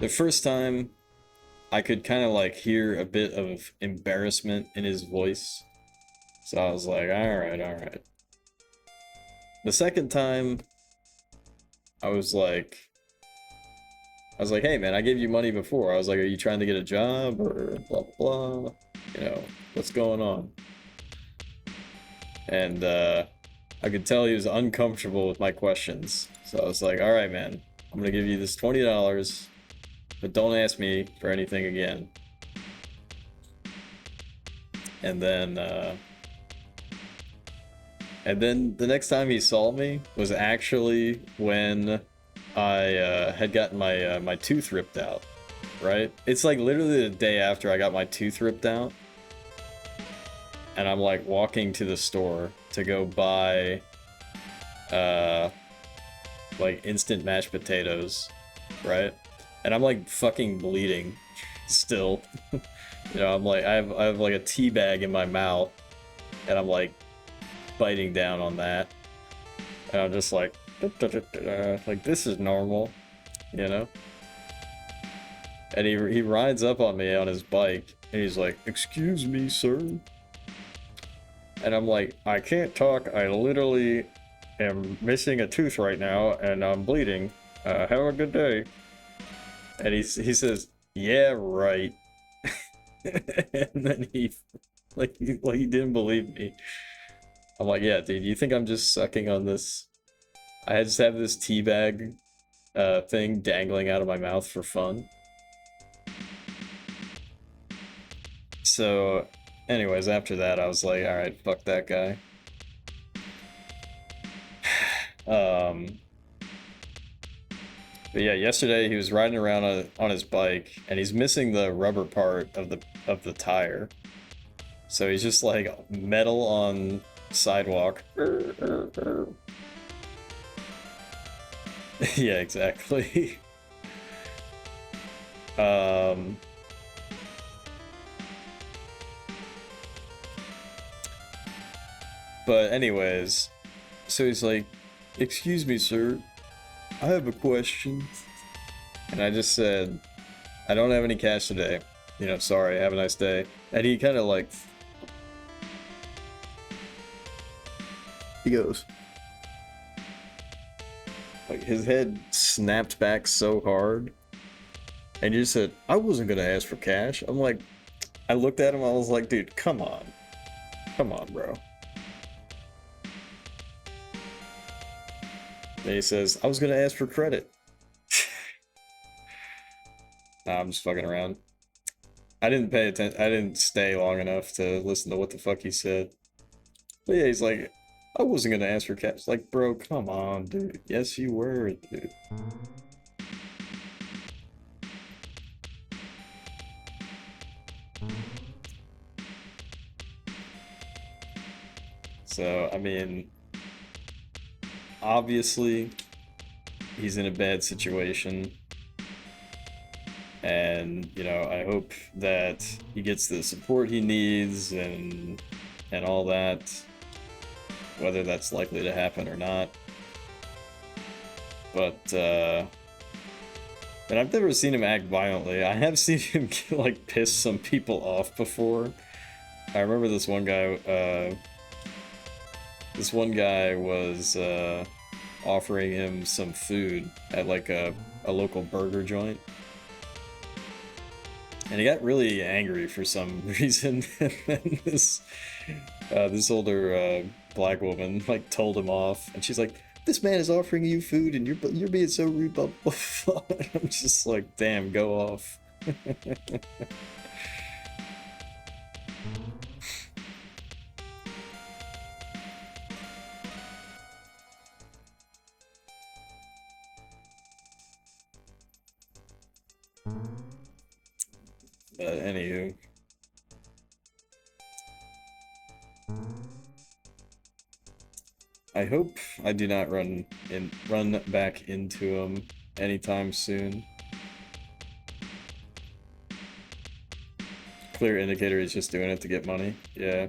The first time, I could kind of like hear a bit of embarrassment in his voice. So I was like, alright. The second time, I was like, hey man, I gave you money before. I was like, are you trying to get a job or blah blah blah? You know, what's going on? And I could tell he was uncomfortable with my questions. So I was like, alright man, I'm gonna give you this $20, but don't ask me for anything again. And then the next time he saw me was actually when I had gotten my my tooth ripped out, right? It's like literally the day after I got my tooth ripped out, and I'm like walking to the store to go buy like instant mashed potatoes, right? And I'm like fucking bleeding still. You know, I'm like I have like a tea bag in my mouth, and I'm like biting down on that, and I'm just like this is normal, you know? And he rides up on me on his bike, and he's like, excuse me, sir. And I'm like, I can't talk, I literally am missing a tooth right now, and I'm bleeding. Have a good day. And he says, yeah, right. And then he didn't believe me. I'm like, yeah, dude, you think I'm just sucking on this? I just have this teabag thing dangling out of my mouth for fun. So, anyways, after that, I was like, alright, fuck that guy. But yeah, yesterday he was riding around on his bike, and he's missing the rubber part of the tire. So he's just like metal on sidewalk. Yeah, exactly. But anyways, so he's like, excuse me, sir, I have a question. And I just said, I don't have any cash today. You know, sorry, have a nice day. And he kind of like, he goes, like his head snapped back so hard. And you said, I wasn't gonna ask for cash. I'm like, I looked at him, I was like, dude, come on. Come on, bro. And he says, I was gonna ask for credit. Nah, I'm just fucking around. I didn't pay attention. I didn't stay long enough to listen to what the fuck he said. But yeah, he's like, I wasn't gonna ask for cash. Like, bro, come on, dude. Yes, you were, dude. So, I mean, obviously, he's in a bad situation. And, you know, I hope that he gets the support he needs and all that, whether that's likely to happen or not. But, and I've never seen him act violently. I have seen him, like, piss some people off before. I remember this one guy was, offering him some food at, like, a local burger joint. And he got really angry for some reason, and then this older black woman like told him off, and she's like, "This man is offering you food, and you're being so rude." Blah, blah, blah. And I'm just like, "Damn, go off." But anywho. I hope I do not run back into him anytime soon. Clear indicator he's just doing it to get money. Yeah.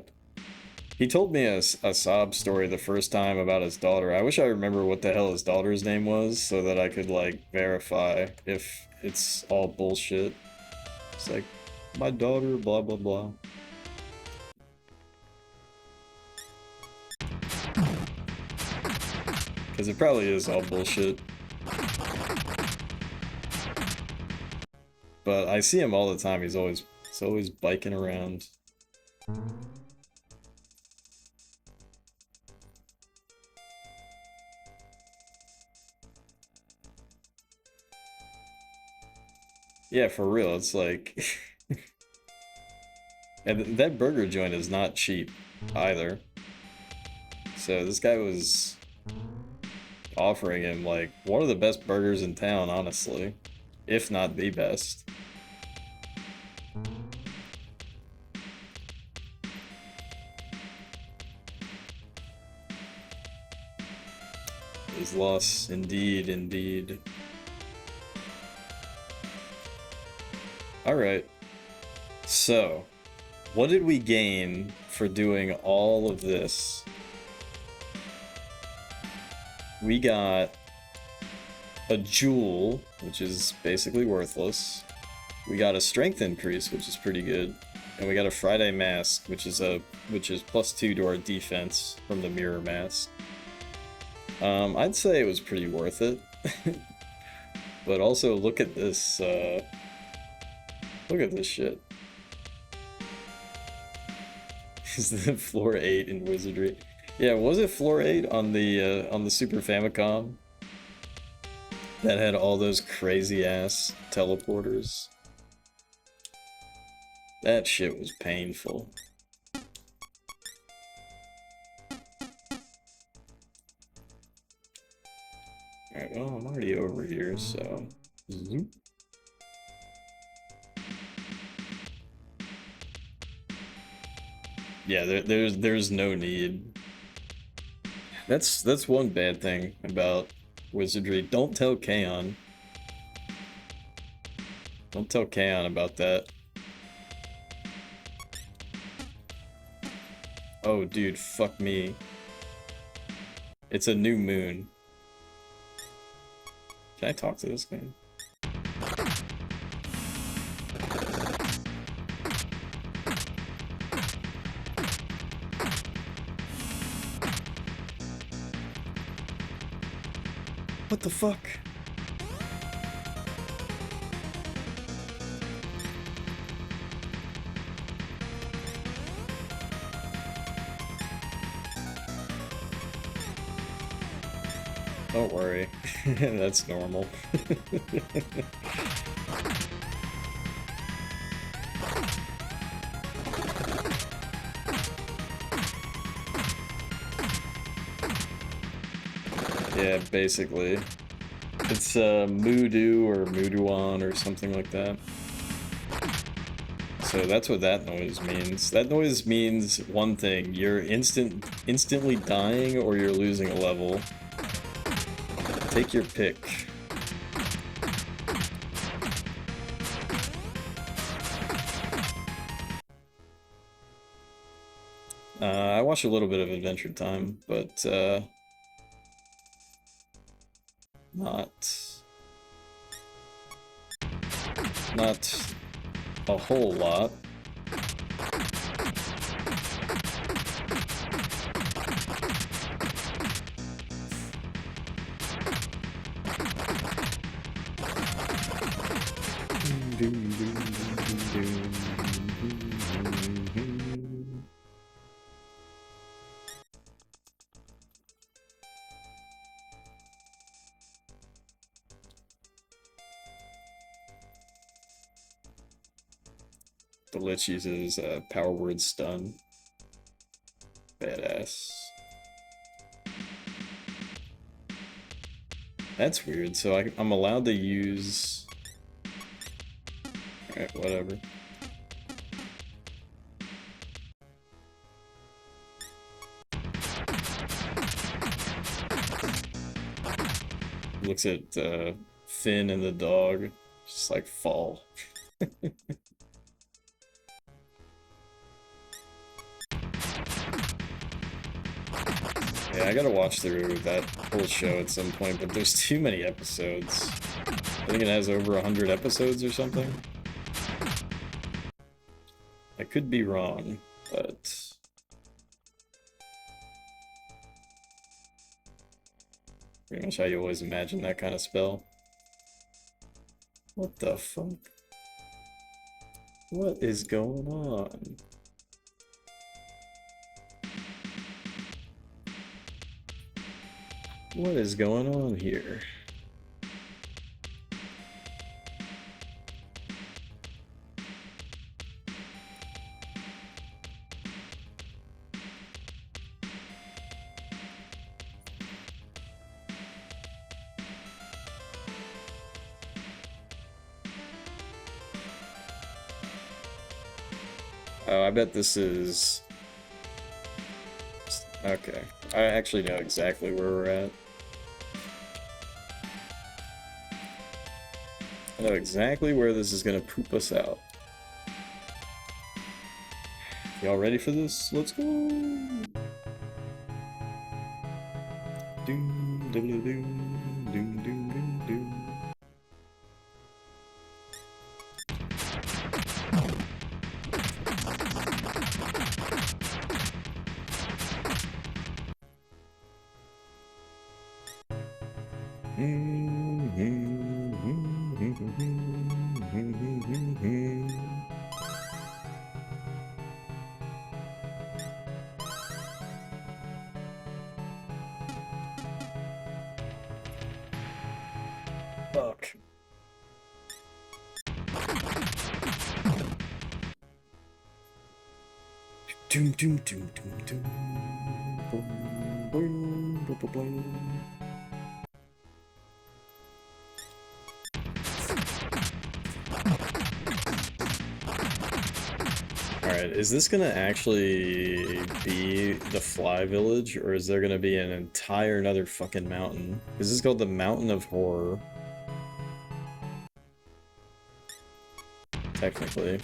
He told me a sob story the first time about his daughter. I wish I remember what the hell his daughter's name was so that I could, like, verify if it's all bullshit. It's like, my daughter, blah, blah, blah. Because it probably is all bullshit. But I see him all the time. He's always biking around. Yeah, for real. It's like... And that burger joint is not cheap either. So this guy was offering him like one of the best burgers in town, honestly. If not the best. His loss, indeed, indeed. Alright. So, what did we gain for doing all of this? We got a jewel, which is basically worthless. We got a strength increase, which is pretty good. And we got a Friday mask, which is +2 to our defense from the mirror mask. I'd say it was pretty worth it. But also look at this look at this shit. Is the floor 8 in Wizardry? Yeah, was it floor 8 on the Super Famicom? That had all those crazy ass teleporters. That shit was painful. Alright, well, I'm already over here, so... Zoop. Yeah, there's no need. That's one bad thing about Wizardry. Don't tell Kaon. Don't tell Kaon about that. Oh, dude, fuck me. It's a new moon. Can I talk to this guy? What the fuck? Don't worry, that's normal. Yeah, basically. It's Moodoo or Mooduon or something like that. So that's what that noise means. That noise means one thing, you're instantly dying or you're losing a level. Take your pick. I watched a little bit of Adventure Time, but not a whole lot. The Lich uses Power Word Stun. Badass. That's weird. So I'm allowed to use Alright, whatever. Looks at Finn and the dog, just like fall. Yeah, I gotta watch through that whole show at some point, but there's too many episodes. I think it has over 100 episodes or something. I could be wrong, but... pretty much how you always imagine that kind of spell. What the fuck? What is going on? What is going on here? Oh, I bet this is... okay. I actually know exactly where we're at. I know exactly where this is gonna poop us out. Y'all ready for this? Let's go! Doom, doom, doom, doom, doom, doom, doom. Fuck. Doom, doom, doom, doom, doom. Boom, boom, boom, boom, boom. Alright, is this gonna actually be the Fly Village, or is there gonna be an entire another fucking mountain? Is this called the Mountain of Horror? Technically.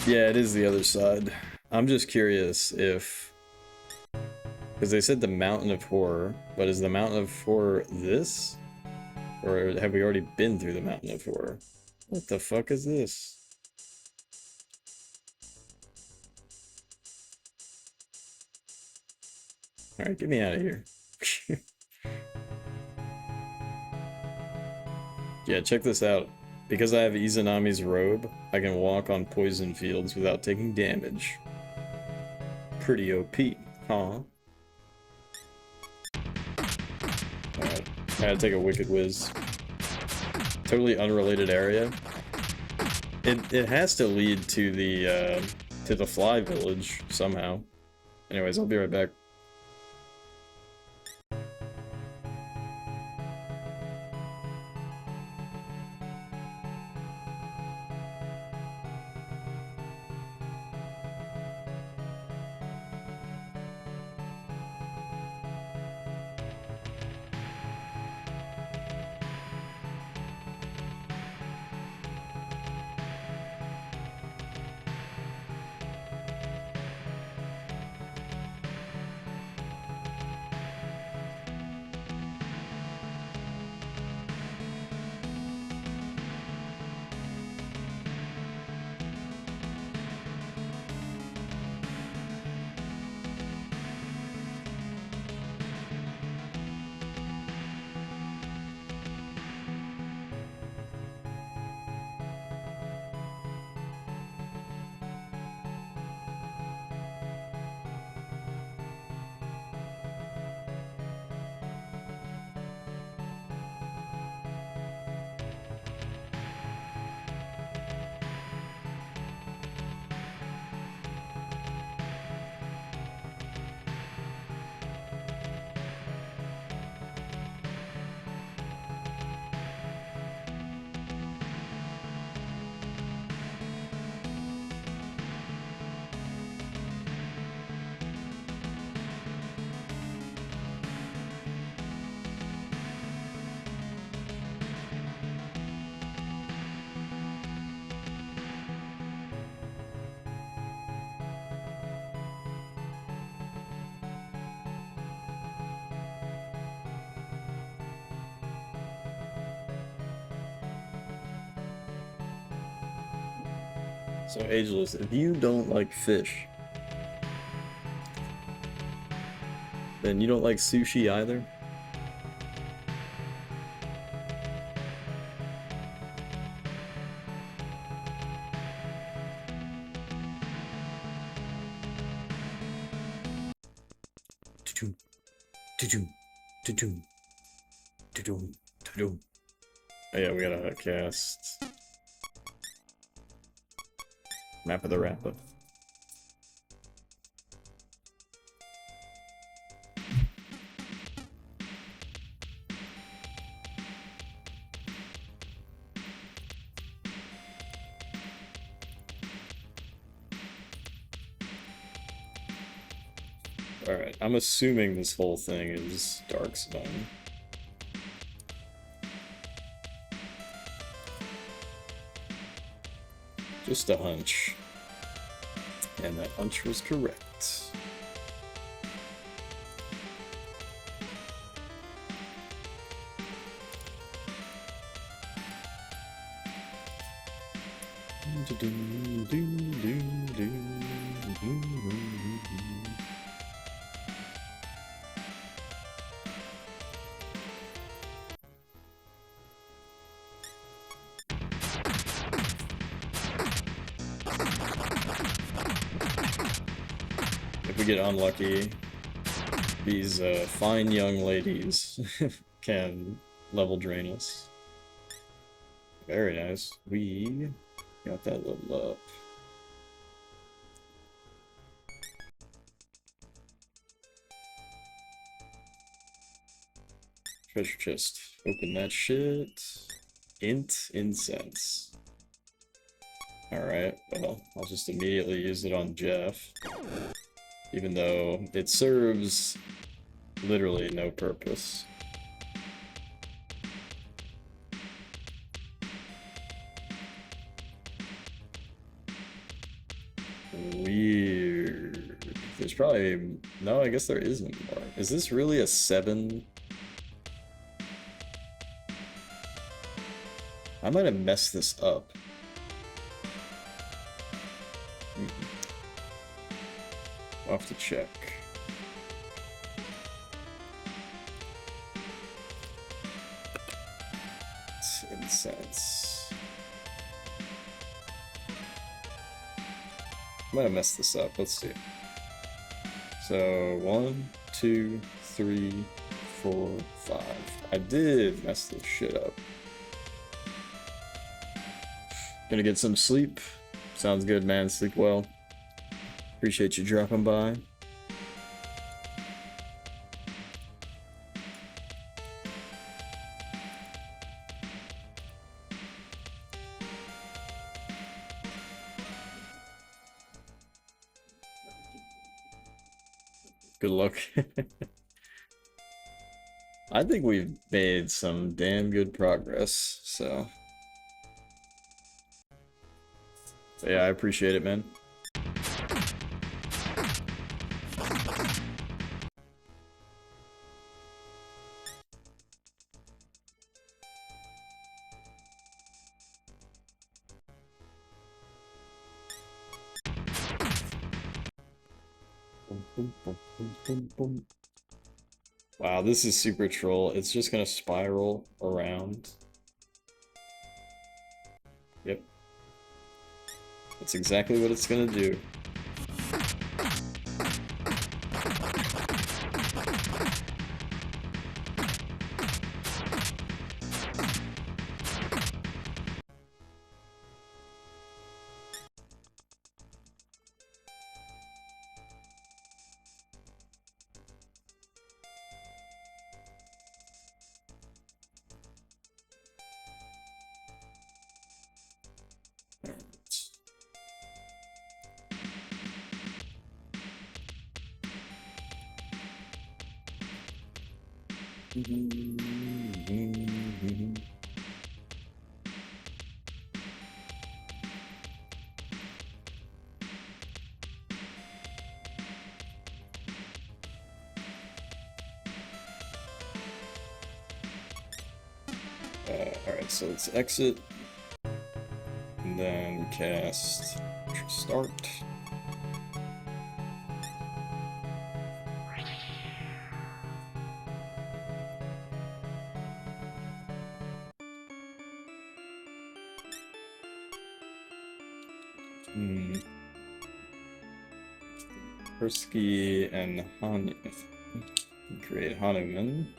Yeah, it is the other side. I'm just curious if... because they said the Mountain of Horror, but is the Mountain of Horror this? Or have we already been through the Mountain of Horror? What the fuck is this? Alright, get me out of here. Yeah, check this out. Because I have Izanami's robe, I can walk on poison fields without taking damage. Pretty OP, huh? Alright, I gotta take a Wicked Whiz. Totally unrelated area. It has to lead to the Fly Village somehow. Anyways, I'll be right back. So, Ageless, if you don't like fish, then you don't like sushi either? Oh yeah, we gotta cast Map of the Rappa. Alright, I'm assuming this whole thing is Darkspawn. Just a hunch. And that hunch was correct. If we get unlucky, these fine young ladies can level drain us. Very nice. We got that level up. Treasure chest. Open that shit. Int incense. Alright, well, I'll just immediately use it on Jeff. Even though it serves literally no purpose. Weird. There's probably... No, I guess there isn't more. Is this really a 7? I might have messed this up. I'll have to check. It's incense. I might have messed this up. Let's see. So 1, 2, 3, 4, 5. I did mess this shit up. Gonna get some sleep. Sounds good, man. Sleep well. Appreciate you dropping by. Good luck. I think we've made some damn good progress, so... Yeah, I appreciate it, man. Wow, this is super troll. It's just gonna spiral around. Yep. That's exactly what it's gonna do. Alright, so let's exit, and then cast Start. Persky and create Hanuman,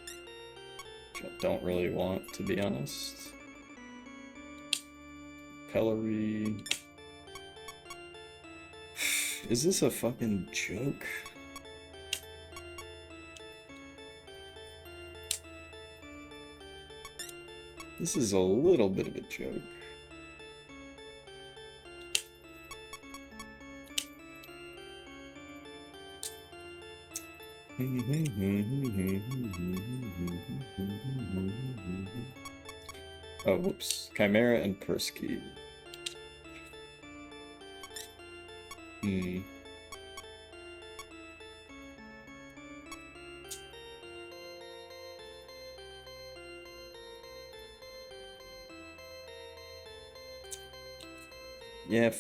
which I don't really want, to be honest. Pellery. Is this a fucking joke? This is a little bit of a joke. Oh, whoops. Chimera and Persky. Yeah,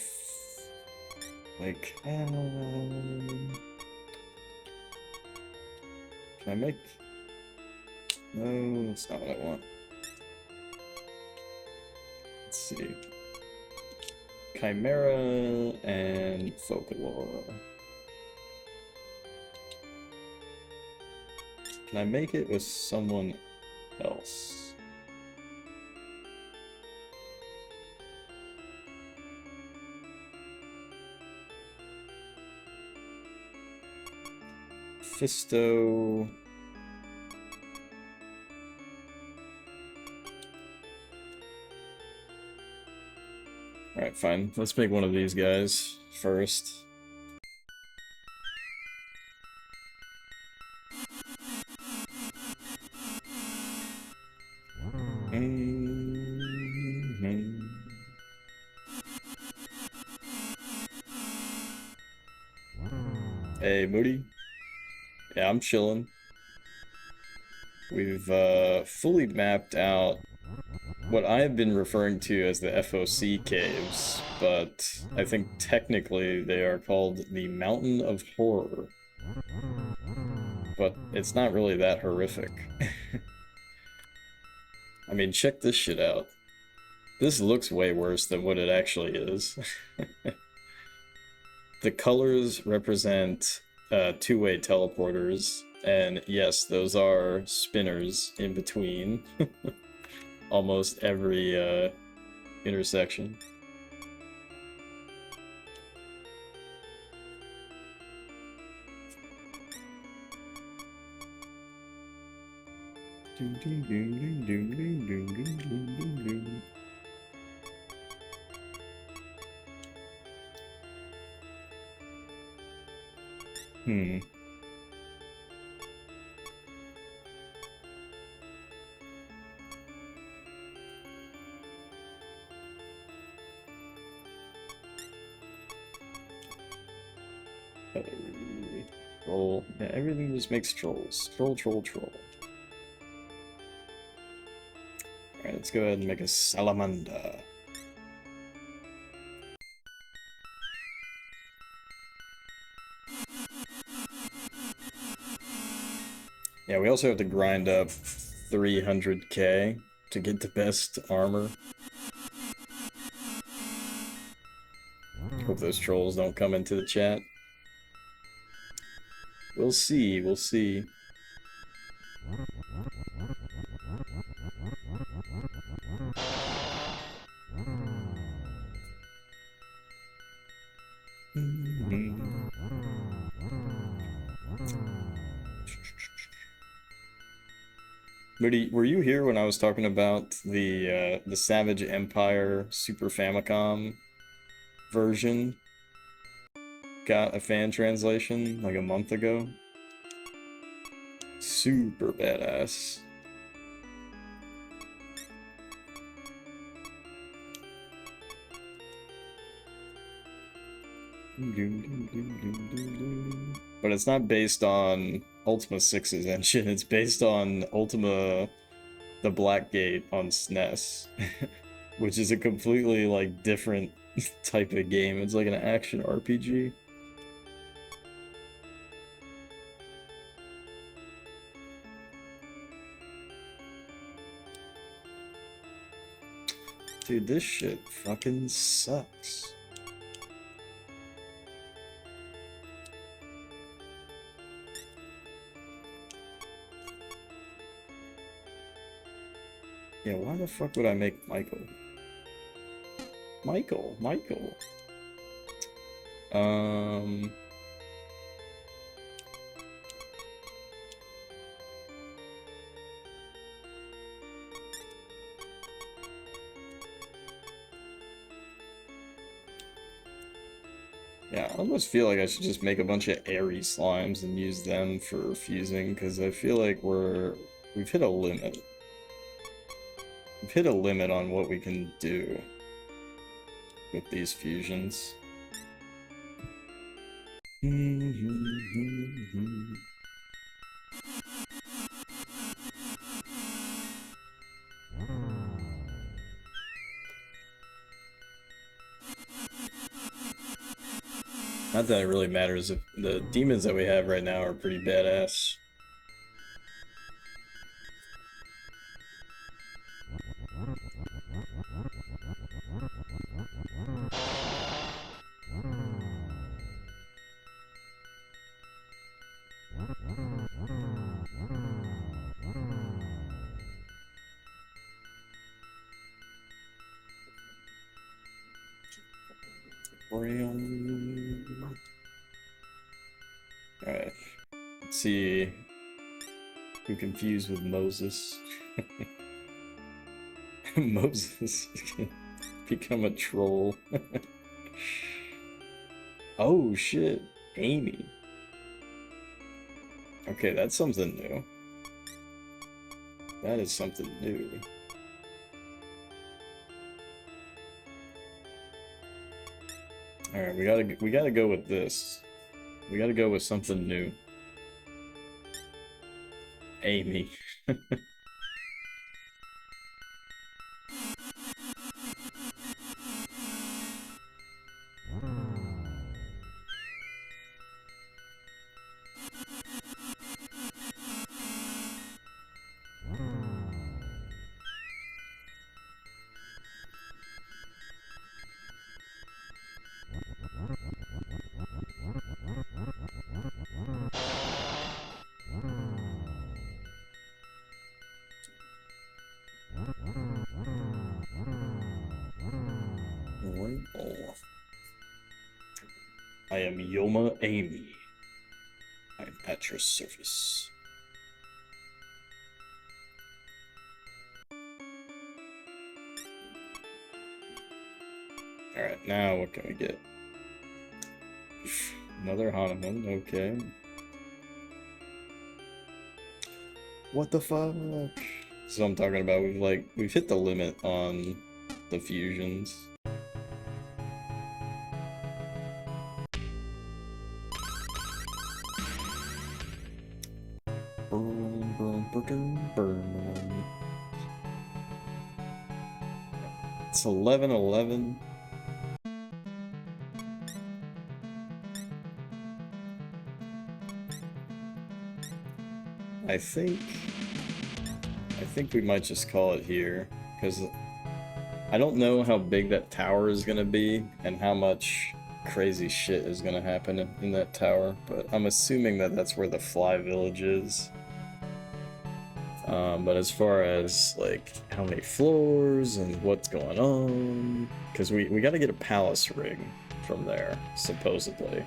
like, can I make... No, that's not what I want. Let's see. Chimera and Folklore. Can I make it with someone else? Fisto. Alright, fine. Let's make one of these guys first. Hey, Moody. Yeah, I'm chilling. We've fully mapped out what I have been referring to as the FOC caves, but I think technically they are called the Mountain of Horror. But it's not really that horrific. I mean, check this shit out. This looks way worse than what it actually is. The colors represent two-way teleporters, and yes, those are spinners in between almost every intersection. Troll. Yeah, everything just makes trolls. Troll, troll, troll. Alright, let's go ahead and make a salamander. Yeah, we also have to grind up 300k to get the best armor. Hope those trolls don't come into the chat. We'll see, we'll see. Moody, were you here when I was talking about the Savage Empire Super Famicom version? Got a fan translation like a month ago. Super badass. But it's not based on Ultima 6's engine, it's based on Ultima the Blackgate on SNES, which is a completely like different type of game. It's like an action RPG. Dude, this shit fucking sucks. Yeah, why the fuck would I make Michael? Michael. Yeah, I almost feel like I should just make a bunch of airy slimes and use them for fusing, because I feel like we've hit a limit. We've hit a limit on what we can do with these fusions. Not that it really matters if the demons that we have right now are pretty badass. Alright. Let's see who confused with Moses. Moses become a troll. Oh shit, Amy. Okay, that's something new. That is something new. Alright, we gotta go with this. We gotta go with something new. Amy. I am Yoma Amy. I'm at your service. Alright, now what can we get? Another Hanuman, okay. What the fuck? So I'm talking about, we've hit the limit on the fusions. It's 11-11. I think we might just call it here, because I don't know how big that tower is gonna be and how much crazy shit is gonna happen in that tower, but I'm assuming that that's where the Fly Village is. But as far as like how many floors and what's going on, because we gotta get a palace ring from there, supposedly.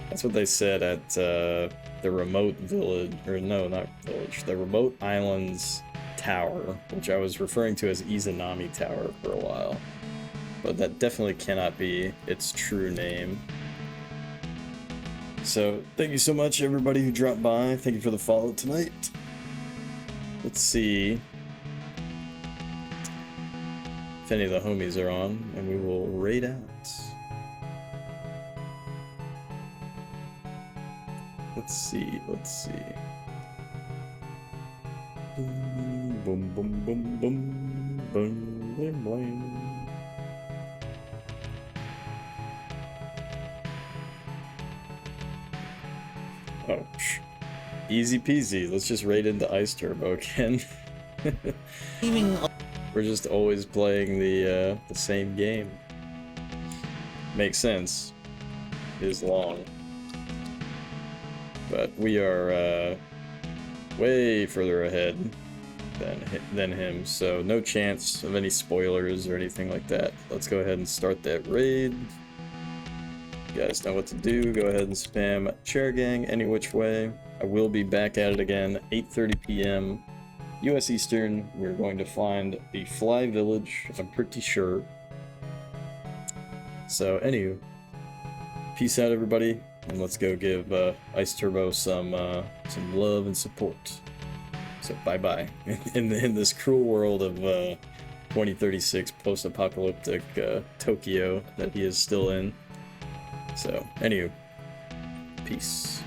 That's what they said at the remote village, or no, not village, the remote islands tower, which I was referring to as Izanami Tower for a while. But that definitely cannot be its true name. So, thank you so much everybody who dropped by. Thank you for the follow tonight. Let's see if any of the homies are on, and we will raid out. Let's see. Boom, boom, boom, boom, boom, boom, boom, boom. Easy peasy. Let's just raid into Ice Turbo again. We're just always playing the same game. Makes sense. It is long. But we are way further ahead than him, so no chance of any spoilers or anything like that. Let's go ahead and start that raid. You guys know what to do. Go ahead and spam chair gang any which way. I will be back at it again, 8:30 p.m. US Eastern. We're going to find the Fly Village, I'm pretty sure. So, anywho, peace out, everybody, and let's go give Ice Turbo some love and support. So, bye-bye. In this cruel world of 2036 post-apocalyptic Tokyo that he is still in. So, anywho, peace.